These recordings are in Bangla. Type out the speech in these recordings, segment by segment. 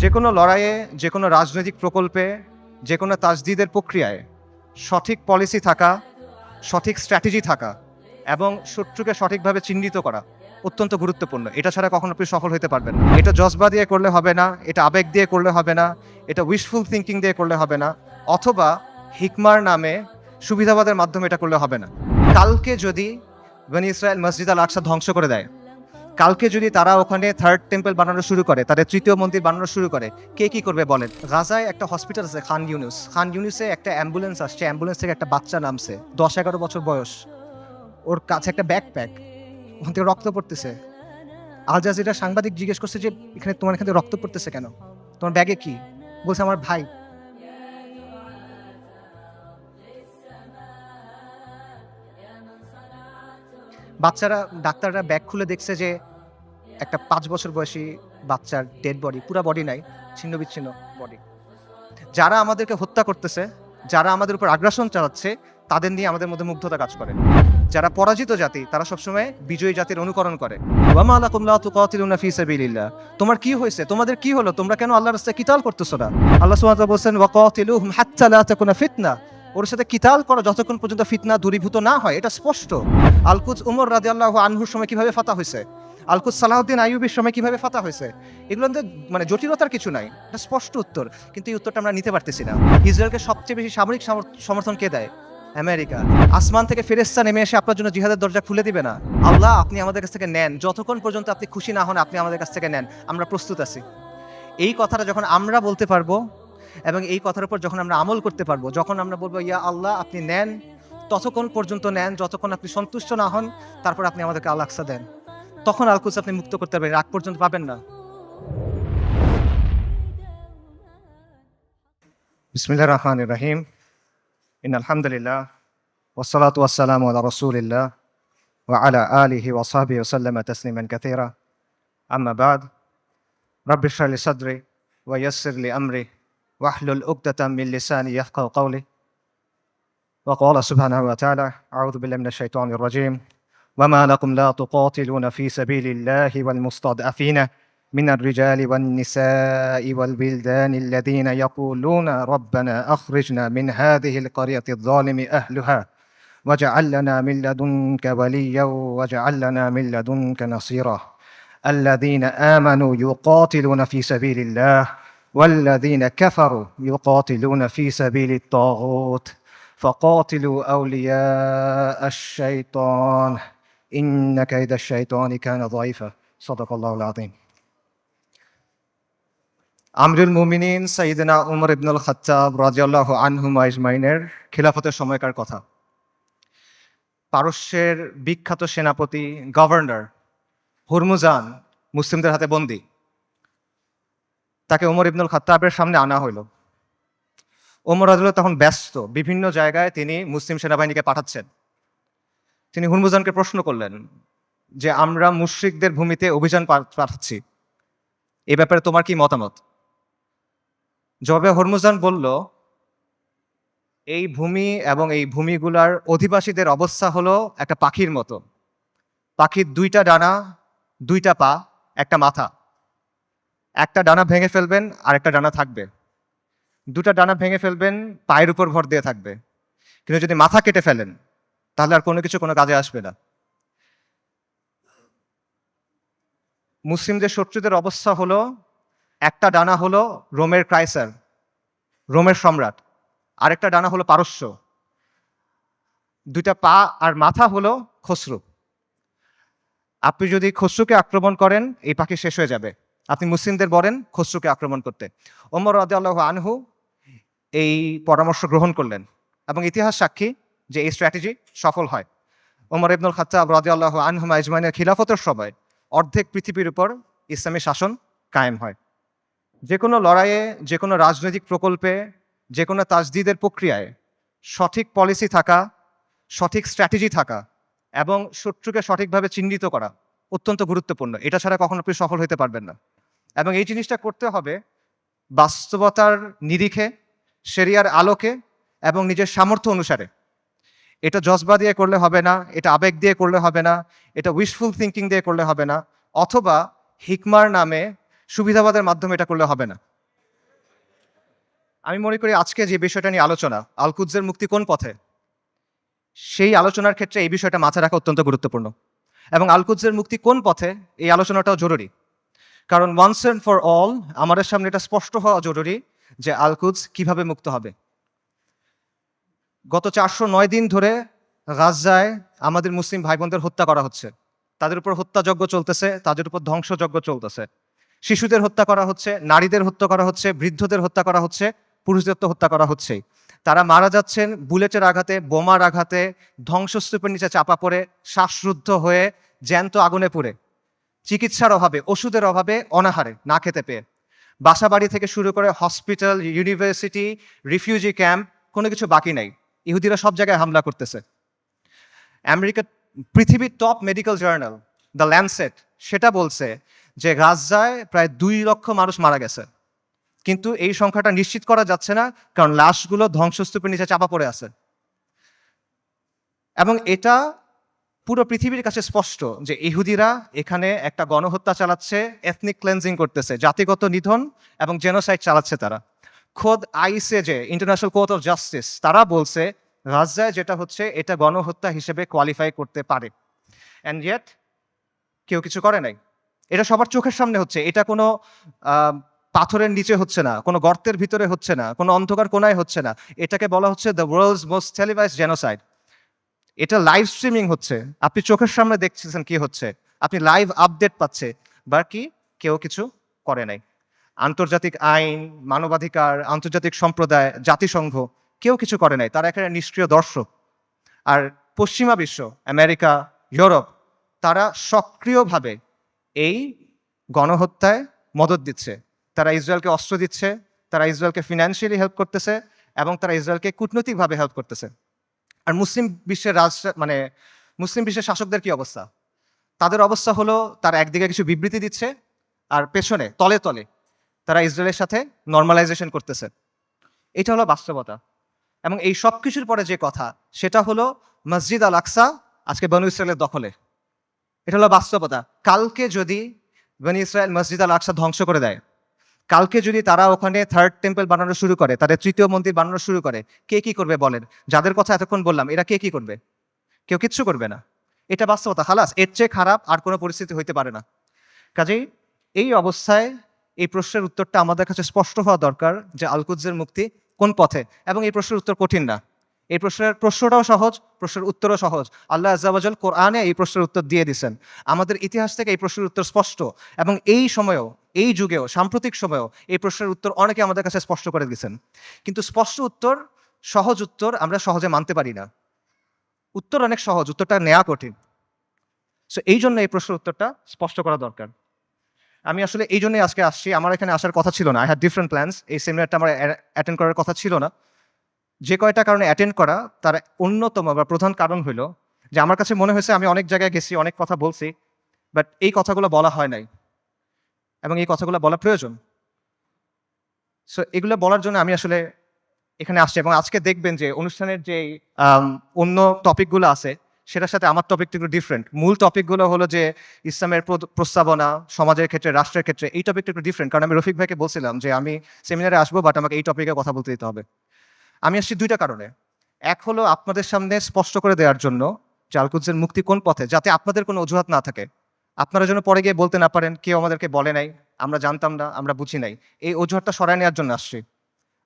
যে কোনো লড়াইয়ে, যে কোনো রাজনৈতিক প্রকল্পে, যে কোনো তাজদিদের প্রক্রিয়ায় সঠিক পলিসি থাকা, সঠিক স্ট্র্যাটেজি থাকা এবং শত্রুকে সঠিকভাবে চিহ্নিত করা অত্যন্ত গুরুত্বপূর্ণ। এটা ছাড়া কখনো আপনি সফল হতে পারবেন না। এটা জজবা দিয়ে করলে হবে না, এটা আবেগ দিয়ে করলে হবে না, এটা উইশফুল থিঙ্কিং দিয়ে করলে হবে না, অথবা হিকমার নামে সুবিধাবাদের মাধ্যমে এটা করলে হবে না। কালকে যদি বনি ইসরায়েল মসজিদ আল আকসা ধ্বংস করে দেয়, কালকে যদি তারা ওখানে থার্ড টেম্পল বানানো শুরু করে, তাদের তৃতীয় মন্দির বানানো শুরু করে, কে কি করবে বলেন? গাজায় একটা হসপিটাল আছে খান ইউনুসে একটা অ্যাম্বুলেন্স আসছে, অ্যাম্বুলেন্স থেকে একটা বাচ্চা নামছে, 10-11 বছর বয়স, ওর কাছে একটা ব্যাকপ্যাক, ওখান থেকে রক্ত পড়তেছে। আল জাজিরা সাংবাদিক জিজ্ঞেস করছে যে এখানে তোমার এখান থেকে রক্ত পড়তেছে কেন, তোমার ব্যাগে কি? বলছে আমার ভাই। বাচ্চারা, ডাক্তাররা ব্যাগ খুলে দেখছে যে একটা 5 বছর বয়সী বাচ্চার ডেড বডি, পুরা বডি নাই, ছিন্ন বিচ্ছিন্ন বডি। যারা আমাদেরকে হত্যা করতেছে, যারা আমাদের উপর আগ্রাসন চালাচ্ছে, তাদের নিয়ে আমাদের মধ্যে মুগ্ধতা কাজ করে। যারা পরাজিত জাতি, তারা সবসময় বিজয়ী জাতির অনুকরণ করে। ওয়ামা লাকুম লা তুকাতিলুনা ফি সাবিলিল্লাহ, তোমার কি হয়েছে, তোমাদের কি হলো, তোমরা কেন আল্লাহর রাস্তায় কিতাল করতেছো না? আল্লাহ সুবহানাহু ওয়া তাআলা বলেন ওয়াকাতিলুহুম হাত্তা লা তাকুনা ফিতনা, ওর সাথে কিতাল করো যতক্ষণ পর্যন্ত ফিতনা দূরীভূত না হয়। এটা স্পষ্ট। আল-কুদস উমর রাদিয়াল্লাহু আনহুর সময় কিভাবে ফাতা হয়েছে, আল-কুদস সালাহউদ্দিন আইয়ুবীর সময় কিভাবে ফাতা হয়েছে, এগুলো মানে জটিলতার কিছু নাই, এটা স্পষ্ট উত্তর। কিন্তু এই উত্তরটা আমরা নিতে পারতেছি না। ইসরায়েলকে সবচেয়ে বেশি সামরিক সমর্থন কে দেয়? আমেরিকা। আসমান থেকে ফেরেশতা নেমে এসে আপনার জন্য জিহাদের দরজা খুলে দিবে না? আল্লাহ আপনি আমাদের কাছ থেকে নেন, যতক্ষণ পর্যন্ত আপনি খুশি না হন আপনি আমাদের কাছ থেকে নেন, আমরা প্রস্তুত আছি। এই কথাটা যখন আমরা বলতে পারবো এবং এই কথার উপর যখন আমরা আমল করতে পারবো, যখন আমরা বলবো ইয়া আল্লাহ আপনি নেন, ততক্ষণ পর্যন্ত নেন যতক্ষণ আপনি সন্তুষ্ট না হন, তারপর আপনি আমাদেরকে আল আকসা দেন, তখন আল-কুদস আপনি মুক্ত করতে পারবেন, আগ পর্যন্ত পাবেন না। বিসমিল্লাহির রহমানির রহিম। ইন্নাল হামদুলিল্লাহ ওয়াসসালাতু ওয়াসসালামু আলা রাসূলিল্লাহ ওয়া আলা আলিহি ওয়া সাহবিহি ওয়া সাল্লামা তাসলিমান কাসীরা। আম্মা বাদ। রাব্বি ইশরাহ লি সাদরি ওয়া ইয়াসসির লি আমরি ওয়াহলুল উকদাতাম মিন লিসানি ইয়াফকাহু কওলি। ওয়া ক্বালা সুবহানাহু ওয়া তাআলা আউযু বিল্লাহি মিনাশ শাইতানির রাজীম। وما لكم لا تقاتلون في سبيل الله والمستضعفين من الرجال والنساء والولدان الذين يقولون ربنا أخرجنا من هذه القرية الظالم أهلها واجعل لنا من لدنك وليا واجعل لنا من لدنك نصيرا الذين آمنوا يقاتلون في سبيل الله والذين كفروا يقاتلون في سبيل الطاغوت فقاتلوا أولياء الشيطان إن كيد الشيطان كان ضعيفا صدق الله العظيم. আমরুল মুমিনিন সাইয়েদনা উমর ইবনুল খাত্তাব রাদিয়াল্লাহু আনহুম আজমাইনের খিলাফতের সময়কার কথা। পারস্যের বিখ্যাত সেনাপতি গভর্নর হুরমুজান মুসলিমদের হাতে বন্দী। তাকে উমর ইবনুল খাত্তাবের সামনে আনা হইল। ওমর রাদিয়াল্লাহু তখন ব্যস্ত, বিভিন্ন জায়গায় তিনি মুসলিম সেনাবাহিনীকে পাঠাচ্ছেন। তিনি হুরমুজানকে প্রশ্ন করলেন যে আমরা মুশরিকদের ভূমিতে অভিযান পাঠাচ্ছি, এ ব্যাপারে তোমার কি মতামত? জবাবে হুরমুজান বলল, এই ভূমি এবং এই ভূমিগুলার অধিবাসীদের অবস্থা হলো একটা পাখির মতো। পাখির 2টা ডানা, 2টা পা, একটা মাথা। একটা ডানা ভেঙে ফেলবেন আর একটা ডানা থাকবে। 2টা ডানা ভেঙে ফেলবেন, পায়ের উপর ভর দিয়ে থাকবে। কিন্তু যদি মাথা কেটে ফেলেন তাহলে আর কোনো কিছু কোনো কাজে আসবে না। মুসলিমদের শত্রুদের অবস্থা হলো, একটা ডানা হলো রোমের কায়সার, রোমের সম্রাট, আরেকটা ডানা হলো পারস্য, 2টা পা আর মাথা হলো খসরু। আপনি যদি খসরুকে আক্রমণ করেন এই পাখি শেষ হয়ে যাবে, আপনি মুসলিমদের বলেন খসরুকে আক্রমণ করতে। ওমর রাদিয়াল্লাহু আনহু এই পরামর্শ গ্রহণ করলেন এবং ইতিহাস সাক্ষী যে এই স্ট্র্যাটেজি সফল হয়। ওমর ইবনুল খাত্তাব রাদিয়াল্লাহু আনহু আজমাইনের খিলাফতের সময় অর্ধেক পৃথিবীর উপর ইসলামী শাসন কায়েম হয়। যে কোনো লড়াইয়ে, যে কোনো রাজনৈতিক প্রকল্পে, যে কোনো তাজদিদের প্রক্রিয়ায় সঠিক পলিসি থাকা, সঠিক স্ট্র্যাটেজি থাকা এবং শত্রুকে সঠিকভাবে চিহ্নিত করা অত্যন্ত গুরুত্বপূর্ণ। এটা ছাড়া কখনো আপনি সফল হতে পারবেন না। এবং এই জিনিসটা করতে হবে বাস্তবতার নিরিখে, শরিয়ার আলোকে এবং নিজের সামর্থ্য অনুসারে। এটা জজবা দিয়ে করলে হবে না, এটা আবেগ দিয়ে করলে হবে না, এটা উইশফুল থিঙ্কিং দিয়ে করলে হবে না, অথবা হিকমার নামে সুবিধাবাদের মাধ্যমে এটা করলে হবে না। আমি মনে করি আজকে যে বিষয়টা নিয়ে আলোচনা, আল কুদসের মুক্তি কোন পথে, সেই আলোচনার ক্ষেত্রে এই বিষয়টা মাথায় রাখা অত্যন্ত গুরুত্বপূর্ণ। এবং আল কুদসের মুক্তি কোন পথে, এই আলোচনাটাও জরুরি। কারণ ওয়ান্স অ্যান্ড ফর অল আমাদের সামনে এটা স্পষ্ট হওয়া জরুরি যে আল কুদস কিভাবে মুক্ত হবে। গত 409 দিন ধরে গাজায় আমাদের মুসলিম ভাই বোনদের হত্যা করা হচ্ছে, তাদের উপর হত্যাযজ্ঞ চলতেছে, তাদের উপর ধ্বংসযজ্ঞ চলতেছে। শিশুদের হত্যা করা হচ্ছে, নারীদের হত্যা করা হচ্ছে, বৃদ্ধদের হত্যা করা হচ্ছে, পুরুষদের তো হত্যা করা হচ্ছেই। তারা মারা যাচ্ছেন বুলেটের আঘাতে, বোমার আঘাতে, ধ্বংসস্তূপের নিচে চাপা পড়ে, শ্বাসরুদ্ধ হয়ে, জ্যান্ত আগুনে পুড়ে, চিকিৎসার অভাবে, ওষুধের অভাবে, অনাহারে, না খেতে পেয়ে। বাসাবাড়ি থেকে শুরু করে হসপিটাল, ইউনিভার্সিটি, রিফিউজি ক্যাম্প, কোনো কিছু বাকি নাই। ইহুদিরা সব জায়গায় হামলা করতেছে। পৃথিবীর top medical journal the Landsat সেটা বলছে যে গাজায় প্রায় 2 লক্ষ মানুষ মারা গেছে, কিন্তু এই সংখ্যাটা নিশ্চিত করা যাচ্ছে না, কারণ লাশগুলো ধ্বংসস্তূপের নিচে চাপা পড়ে আছে। এবং এটা পুরো পৃথিবীর কাছে স্পষ্ট যে ইহুদিরা এখানে একটা গণহত্যা চালাচ্ছে, এথনিক ক্লেন্সিং করতেছে, জাতিগত নিধন এবং জেনোসাইড চালাচ্ছে তারা। খোদ ICJ, international court of justice, তারা বলছে গাজায় যেটা হচ্ছে এটা গণহত্যা হিসেবে কোয়ালিফাই করতে পারে। অ্যান্ড ইয়েট কেউ কিছু করে নাই। এটা সবার চোখের সামনে হচ্ছে, এটা কোনো পাথরের নিচে হচ্ছে না, কোনো গর্তের ভিতরে হচ্ছে না, কোনো অন্ধকার কোনায় হচ্ছে না। এটাকে বলা হচ্ছে the world's most televised genocide. এটা লাইভ স্ট্রিমিং হচ্ছে, আপনি চোখের সামনে দেখছেন কি হচ্ছে, আপনি লাইভ আপডেট পাচ্ছে, বাকি কেউ কিছু করে নাই। আন্তর্জাতিক আইন, মানবাধিকার, আন্তর্জাতিক সম্প্রদায়, জাতিসংঘ কেউ কিছু করে নাই, তারা এখানে নিষ্ক্রিয় দর্শক। আর পশ্চিমা বিশ্ব, আমেরিকা, ইউরোপ, তারা সক্রিয়ভাবে এই গণহত্যায় মদত দিচ্ছে। তারা ইসরায়েলকে অস্ত্র দিচ্ছে, তারা ইসরায়েলকে ফিনান্সিয়ালি হেল্প করতেছে, এবং তারা ইসরায়েলকে কূটনৈতিকভাবে হেল্প করতেছে। আর মুসলিম বিশ্বের মুসলিম বিশ্বের শাসকদের কি অবস্থা? তাদের অবস্থা হলো তারা একদিকে কিছু বিবৃতি দিচ্ছে, আর পেছনে তলে তলে তারা ইসরায়েলের সাথে নর্মালাইজেশন করতেছে। এটা হলো বাস্তবতা। এবং এই সব কিছুর পরে যে কথা, সেটা হলো মসজিদ আল আকসা আজকে বনু ইসরায়েলের দখলে। এটা হলো বাস্তবতা। কালকে যদি বনু ইসরায়েল মসজিদ আল আকসা ধ্বংস করে দেয়, কালকে যদি তারা ওখানে থার্ড টেম্পল বানানো শুরু করে, তাদের তৃতীয় মন্দির বানানো শুরু করে, কে কি করবে বলেন? যাদের কথা এতক্ষণ বললাম, এরা কে কি করবে? কেউ কিচ্ছু করবে না। এটা বাস্তবতা। খালাস, এর চেয়ে খারাপ আর কোনো পরিস্থিতি হইতে পারে না। কাজেই এই অবস্থায় এই প্রশ্নের উত্তরটা আমাদের কাছে স্পষ্ট হওয়া দরকার যে আল কুদসের মুক্তি কোন পথে। এবং এই প্রশ্নের উত্তর কঠিন না, এই প্রশ্নটাও সহজ, প্রশ্নের উত্তরও সহজ। আল্লাহ আজ্জা ওয়া জাল কোরআনে এই প্রশ্নের উত্তর দিয়ে দিয়েছেন। আমাদের ইতিহাস থেকে এই প্রশ্নের উত্তর স্পষ্ট, এবং এই সময়েও, এই যুগেও, সাম্প্রতিক সময়েও এই প্রশ্নের উত্তর অনেকে আমাদের কাছে স্পষ্ট করে দিয়েছেন। কিন্তু স্পষ্ট উত্তর, সহজ উত্তর আমরা সহজে মানতে পারি না। উত্তর অনেক সহজ, উত্তরটা নেওয়া কঠিন। সো এই জন্য এই প্রশ্নের উত্তরটা স্পষ্ট করা দরকার। আমি আসলে এই জন্যই আজকে আসছি। আমার এখানে আসার কথা ছিল না, আই হ্যাড ডিফারেন্ট প্ল্যান্স। এই সেমিনারটা আমার অ্যাটেন্ড করার কথা ছিল না। যে কয়টা কারণে অ্যাটেন্ড করা, তার অন্যতম বা প্রধান কারণ হলো যে আমার কাছে মনে হয়েছে আমি অনেক জায়গায় গেছি, অনেক কথা বলছি, বাট এই কথাগুলো বলা হয় নাই, এবং এই কথাগুলো বলা প্রয়োজন। সো এগুলো বলার জন্য আমি আসলে এখানে আসছি। এবং আজকে দেখবেন যে অনুষ্ঠানের যে অন্য টপিকগুলো আছে, সেটার সাথে আমার টপিকটা একটু ডিফারেন্ট। মূল টপিকগুলো হলো যে ইসলামের প্রস্তাবনা, সমাজের ক্ষেত্রে, রাষ্ট্রের ক্ষেত্রে। এই টপিকটা একটু ডিফারেন্ট, কারণ আমি রফিক ভাইকে বলছিলাম যে আমি সেমিনারে আসবো, বাট আমাকে এই টপিকে কথা বলতে দিতে হবে। আমি আসছি দুইটা কারণে। এক হলো আপনাদের সামনে স্পষ্ট করে দেওয়ার জন্য যে আল কুদসের মুক্তি কোন পথে, যাতে আপনাদের কোনো অজুহাত না থাকে, আপনারা যেন পরে গিয়ে বলতে না পারেন কেউ আমাদেরকে বলে নাই, আমরা জানতাম না, আমরা বুঝি নাই। এই অজুহাতটা সরায় নেওয়ার জন্য আসছি।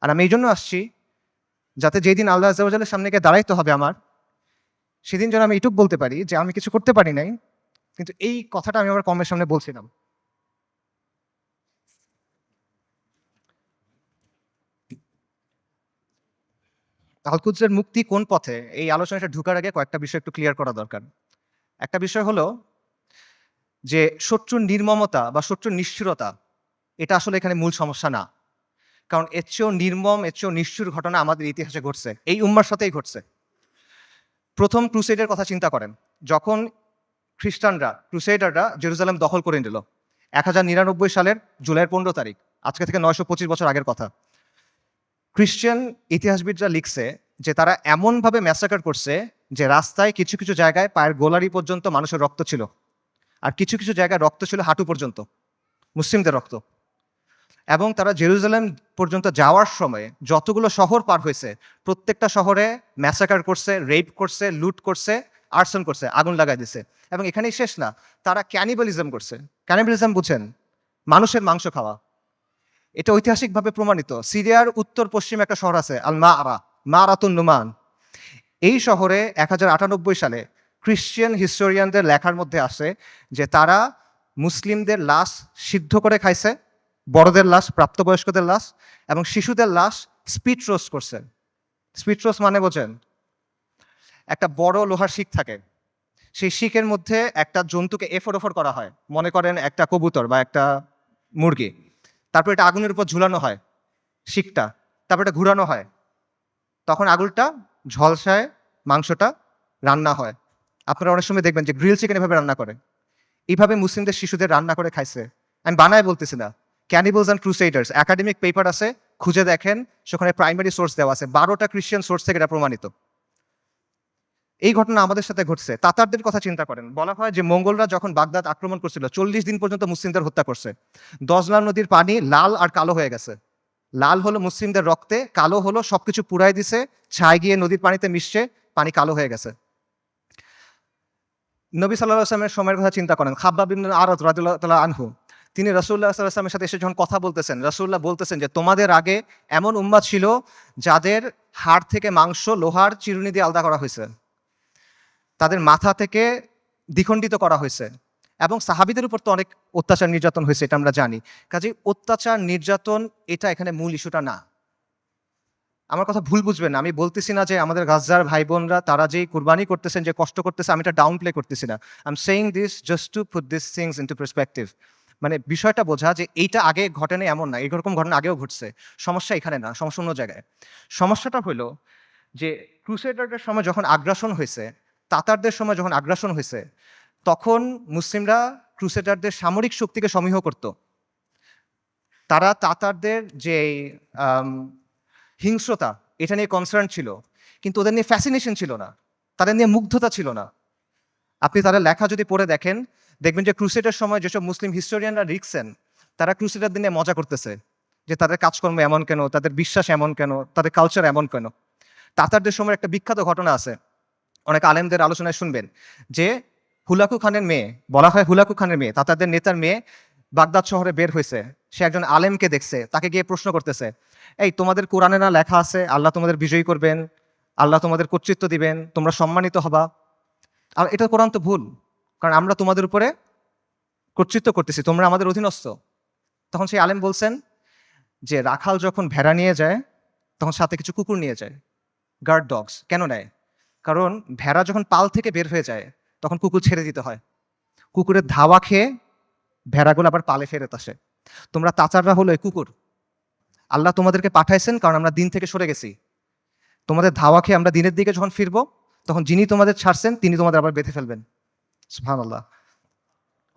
আর আমি এই জন্য আসছি যাতে যেই দিন আল্লাহ আজ্জা ওয়া জালের সামনে গিয়ে দাঁড়াইতে হবে আমার, সেদিন যেন আমি এটুক বলতে পারি যে আমি কিছু করতে পারি নাই, কিন্তু এই কথাটা আমি আমার কমের সামনে বলছিলাম। আল কুদসের মুক্তি কোন পথে, এই আলোচনাটা ঢুকার আগে কয়েকটা বিষয় একটু ক্লিয়ার করা দরকার। একটা বিষয় হলো যে শত্রুর নির্মমতা বা শত্রুর নিষ্ঠুরতা, এটা আসলে এখানে মূল সমস্যা না। কারণ এর চেয়েও নির্মম, এর চেয়েও নিষ্ঠুর ঘটনা আমাদের ইতিহাসে ঘটছে, এই উম্মার সাথেই ঘটছে। প্রথম ক্রুসেডের কথা চিন্তা করেন, যখন ক্রুসেডাররা জেরুজালেম দখল করে নিল 1099 সালের জুলাইয়ের 15 তারিখ, আজকে থেকে 925 বছর আগের কথা। খ্রিস্টান ইতিহাসবিদরা লিখছে যে তারা এমনভাবে ম্যাসাকার করছে যে রাস্তায় কিছু কিছু জায়গায় পায়ের গোলারি পর্যন্ত মানুষের রক্ত ছিল, আর কিছু কিছু জায়গায় রক্ত ছিল হাঁটু পর্যন্ত, মুসলিমদের রক্ত। এবং তারা জেরুজালেম পর্যন্ত যাওয়ার সময় যতগুলো শহর পার হয়েছে প্রত্যেকটা শহরে ম্যাসাকার করছে, রেপ করছে, লুট করছে, আর্সন করছে, আগুন লাগাই দিছে। এবং এখানেই শেষ না, তারা ক্যানিবালিজম করছে। ক্যানিবালিজম বুঝেন? মানুষের মাংস খাওয়া। এটা ঐতিহাসিকভাবে প্রমাণিত। সিরিয়ার উত্তর পশ্চিমে একটা শহর আছে আল মারাতুন নুমান। এই শহরে 1098 সালে খ্রিশ্চিয়ান হিস্টোরিয়ানদের লেখার মধ্যে আসে যে তারা মুসলিমদের লাশ সিদ্ধ করে খাইছে, বড়দের লাশ, প্রাপ্তবয়স্কদের লাশ, এবং শিশুদের লাশ স্পিড রোস্ট করছে। স্পিড রোস্ট মানে বোঝেন? একটা বড় লোহার শিক থাকে, সেই শিকের মধ্যে একটা জন্তুকে এফর ওফর করা হয়, মনে করেন একটা কবুতর বা একটা মুরগি। তারপর এটা আগুনের উপর ঝুলানো হয় শিকটা, তারপর এটা ঘুরানো হয়, তখন আগুনটা ঝলসায় মাংসটা রান্না হয়। আপনারা অনেক সময় দেখবেন যে গ্রিল চিকেন এভাবে রান্না করে। এইভাবে মুসলিমদের শিশুদের রান্না করে খাইছে। আমি বানায় বলতেছি না। ক্যানিবলস অ্যান্ড ক্রুসেডার্স একাডেমিক পেপার আছে, খুঁজে দেখেন, সেখানে প্রাইমারি সোর্স দেওয়া আছে, 12টা খ্রিশ্চিয়ান সোর্স থেকে এটা প্রমাণিত। এই ঘটনা আমাদের সাথে ঘটছে। তাতারদের কথা চিন্তা করেন, বলা হয় যে মঙ্গলরা যখন বাগদাদ আক্রমণ করছিল 40 দিন পর্যন্ত মুসলিমদের হত্যা করছে। দজলা নদীর পানি লাল আর কালো হয়ে গেছে। লাল হলো মুসলিমদের রক্তে, কালো হলো সবকিছু পুড়াই দিছে, ছাই গিয়ে নদীর পানিতে মিশছে, পানি কালো হয়ে গেছে। নবী সাল্লাল্লাহু আলাইহি ওয়াসাল্লামের সময়ের কথা চিন্তা করেন। খাব্বাব ইবনে আরাদ রাদিয়াল্লাহু তাআলা আনহু, তিনি রাসূলুল্লাহ সাল্লাল্লাহু আলাইহি ওয়াসাল্লামের সাথে এসে যখন কথা বলতেছেন, রাসূলুল্লাহ বলতেছেন যে তোমাদের আগে এমন উম্মাত ছিল যাদের হাড় থেকে মাংস লোহার চিরুনি দিয়ে আলাদা করা হয়েছে, তাদের মাথা থেকে দ্বিখণ্ডিত করা হয়েছে, এবং সাহাবীদের উপর তো অনেক অত্যাচার নির্যাতন হয়েছে, এটা আমরা জানি। কাজেই অত্যাচার নির্যাতন এটা এখানে মূল ইস্যুটা না। আমার কথা ভুল বুঝবেন না, আমি বলতেছি না যে আমাদের গাজ্জার ভাই বোনরা তারা যেই কুরবানি করতেছেন, যে কষ্ট করতেছে, আমি এটা ডাউন প্লে করতেছি না। I am saying this just to put this things into perspective. মানে বিষয়টা বোঝা যে এইটা আগে ঘটেনি এমন না, এরকম ঘটনা আগেও ঘটছে। সমস্যা এখানে না, সমস্যা অন্য জায়গায়। সমস্যাটা হলো যে ক্রুসেডারদের সময় যখন আগ্রাসন হয়েছে, তাতারদের সময় যখন আগ্রাসন হয়েছে, তখন মুসলিমরা ক্রুসেডারদের সামরিক শক্তিকে সমীহ করত। তারা তাতারদের যে হিংস্রতা, এটা নিয়ে কনসার্ন ছিল, কিন্তু ওদের নিয়ে ফ্যাসিনেশন ছিল না, তাদের নিয়ে মুগ্ধতা ছিল না। আপনি তাদের লেখা যদি পড়ে দেখেন, দেখবেন যে ক্রুসেডের সময় যেসব মুসলিম হিস্টোরিয়ানরা লিখছেন, তারা ক্রুসেডারদের নিয়ে মজা করতেছে যে তাদের কাজকর্ম এমন কেন, তাদের বিশ্বাস এমন কেন, তাদের কালচার এমন কেন। তাতারদের সময় একটা বিখ্যাত ঘটনা আছে, অনেক আলেমদের আলোচনায় শুনবেন, যে হুলাকু খানের মেয়ে, বলা হয় হুলাকু খানের মেয়ে, তাতারদের নেতার মেয়ে বাগদাদ শহরে বের হয়েছে। সে একজন আলেমকে দেখছে, তাকে গিয়ে প্রশ্ন করতেছে, এই তোমাদের কোরআনে না লেখা আছে আল্লাহ তোমাদের বিজয়ী করবেন, আল্লাহ তোমাদের কর্তৃত্ব দিবেন, তোমরা সম্মানিত হবা? আর এটা কোরআন তো ভুল, কারণ আমরা তোমাদের উপরে কর্তৃত্ব করতেছি, তোমরা আমাদের অধীনস্থ। তখন সেই আলেম বলছেন যে রাখাল যখন ভেড়া নিয়ে যায়, তখন সাথে কিছু কুকুর নিয়ে যায়, গার্ড ডগস। কেন নেয়? কারণ ভেড়া যখন পাল থেকে বের হয়ে যায়, তখন কুকুর ছেড়ে দিতে হয়। কুকুরের ধাওয়া খেয়ে ভেড়াগুলো আবার পালে ফেরত আসে। তোমরা তাচাররা হলো এই কুকুর। আল্লাহ তোমাদেরকে পাঠাইছেন কারণ আমরা দিন থেকে সরে গেছি। তোমাদের ধাওয়া খেয়ে আমরা দিনের দিকে যখন ফিরবো, তখন যিনি তোমাদের ছাড়ছেন তিনি তোমাদের আবার বেঁধে ফেলবেন। সুবহানাল্লাহ।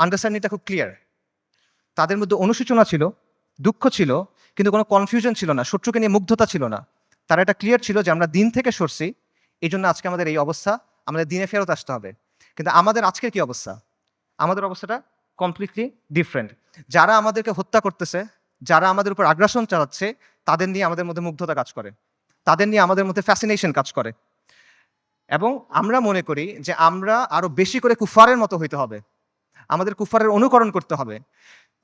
আন্ডারস্ট্যান্ডিংটা খুব ক্লিয়ার। তাদের মধ্যে অনুশোচনা ছিল, দুঃখ ছিল, কিন্তু কোনো কনফিউশন ছিল না, শত্রুকে নিয়ে মুগ্ধতা ছিল না। তারা এটা ক্লিয়ার ছিল যে আমরা দিন থেকে সরছি, এই জন্য আজকে আমাদের এই অবস্থা, আমাদের দিনে ফেরত আসতে হবে। কিন্তু আমাদের আজকের কি অবস্থা? আমাদের অবস্থাটা কমপ্লিটলি ডিফারেন্ট। যারা আমাদেরকে হত্যা করতেছে, যারা আমাদের উপর আগ্রাসন চালাচ্ছে, তাদের নিয়ে আমাদের মধ্যে মুগ্ধতা কাজ করে, তাদের নিয়ে আমাদের মধ্যে ফ্যাসিনেশন কাজ করে, এবং আমরা মনে করি যে আমরা আরো বেশি করে কুফারের মতো হইতে হবে, আমাদের কুফারের অনুকরণ করতে হবে,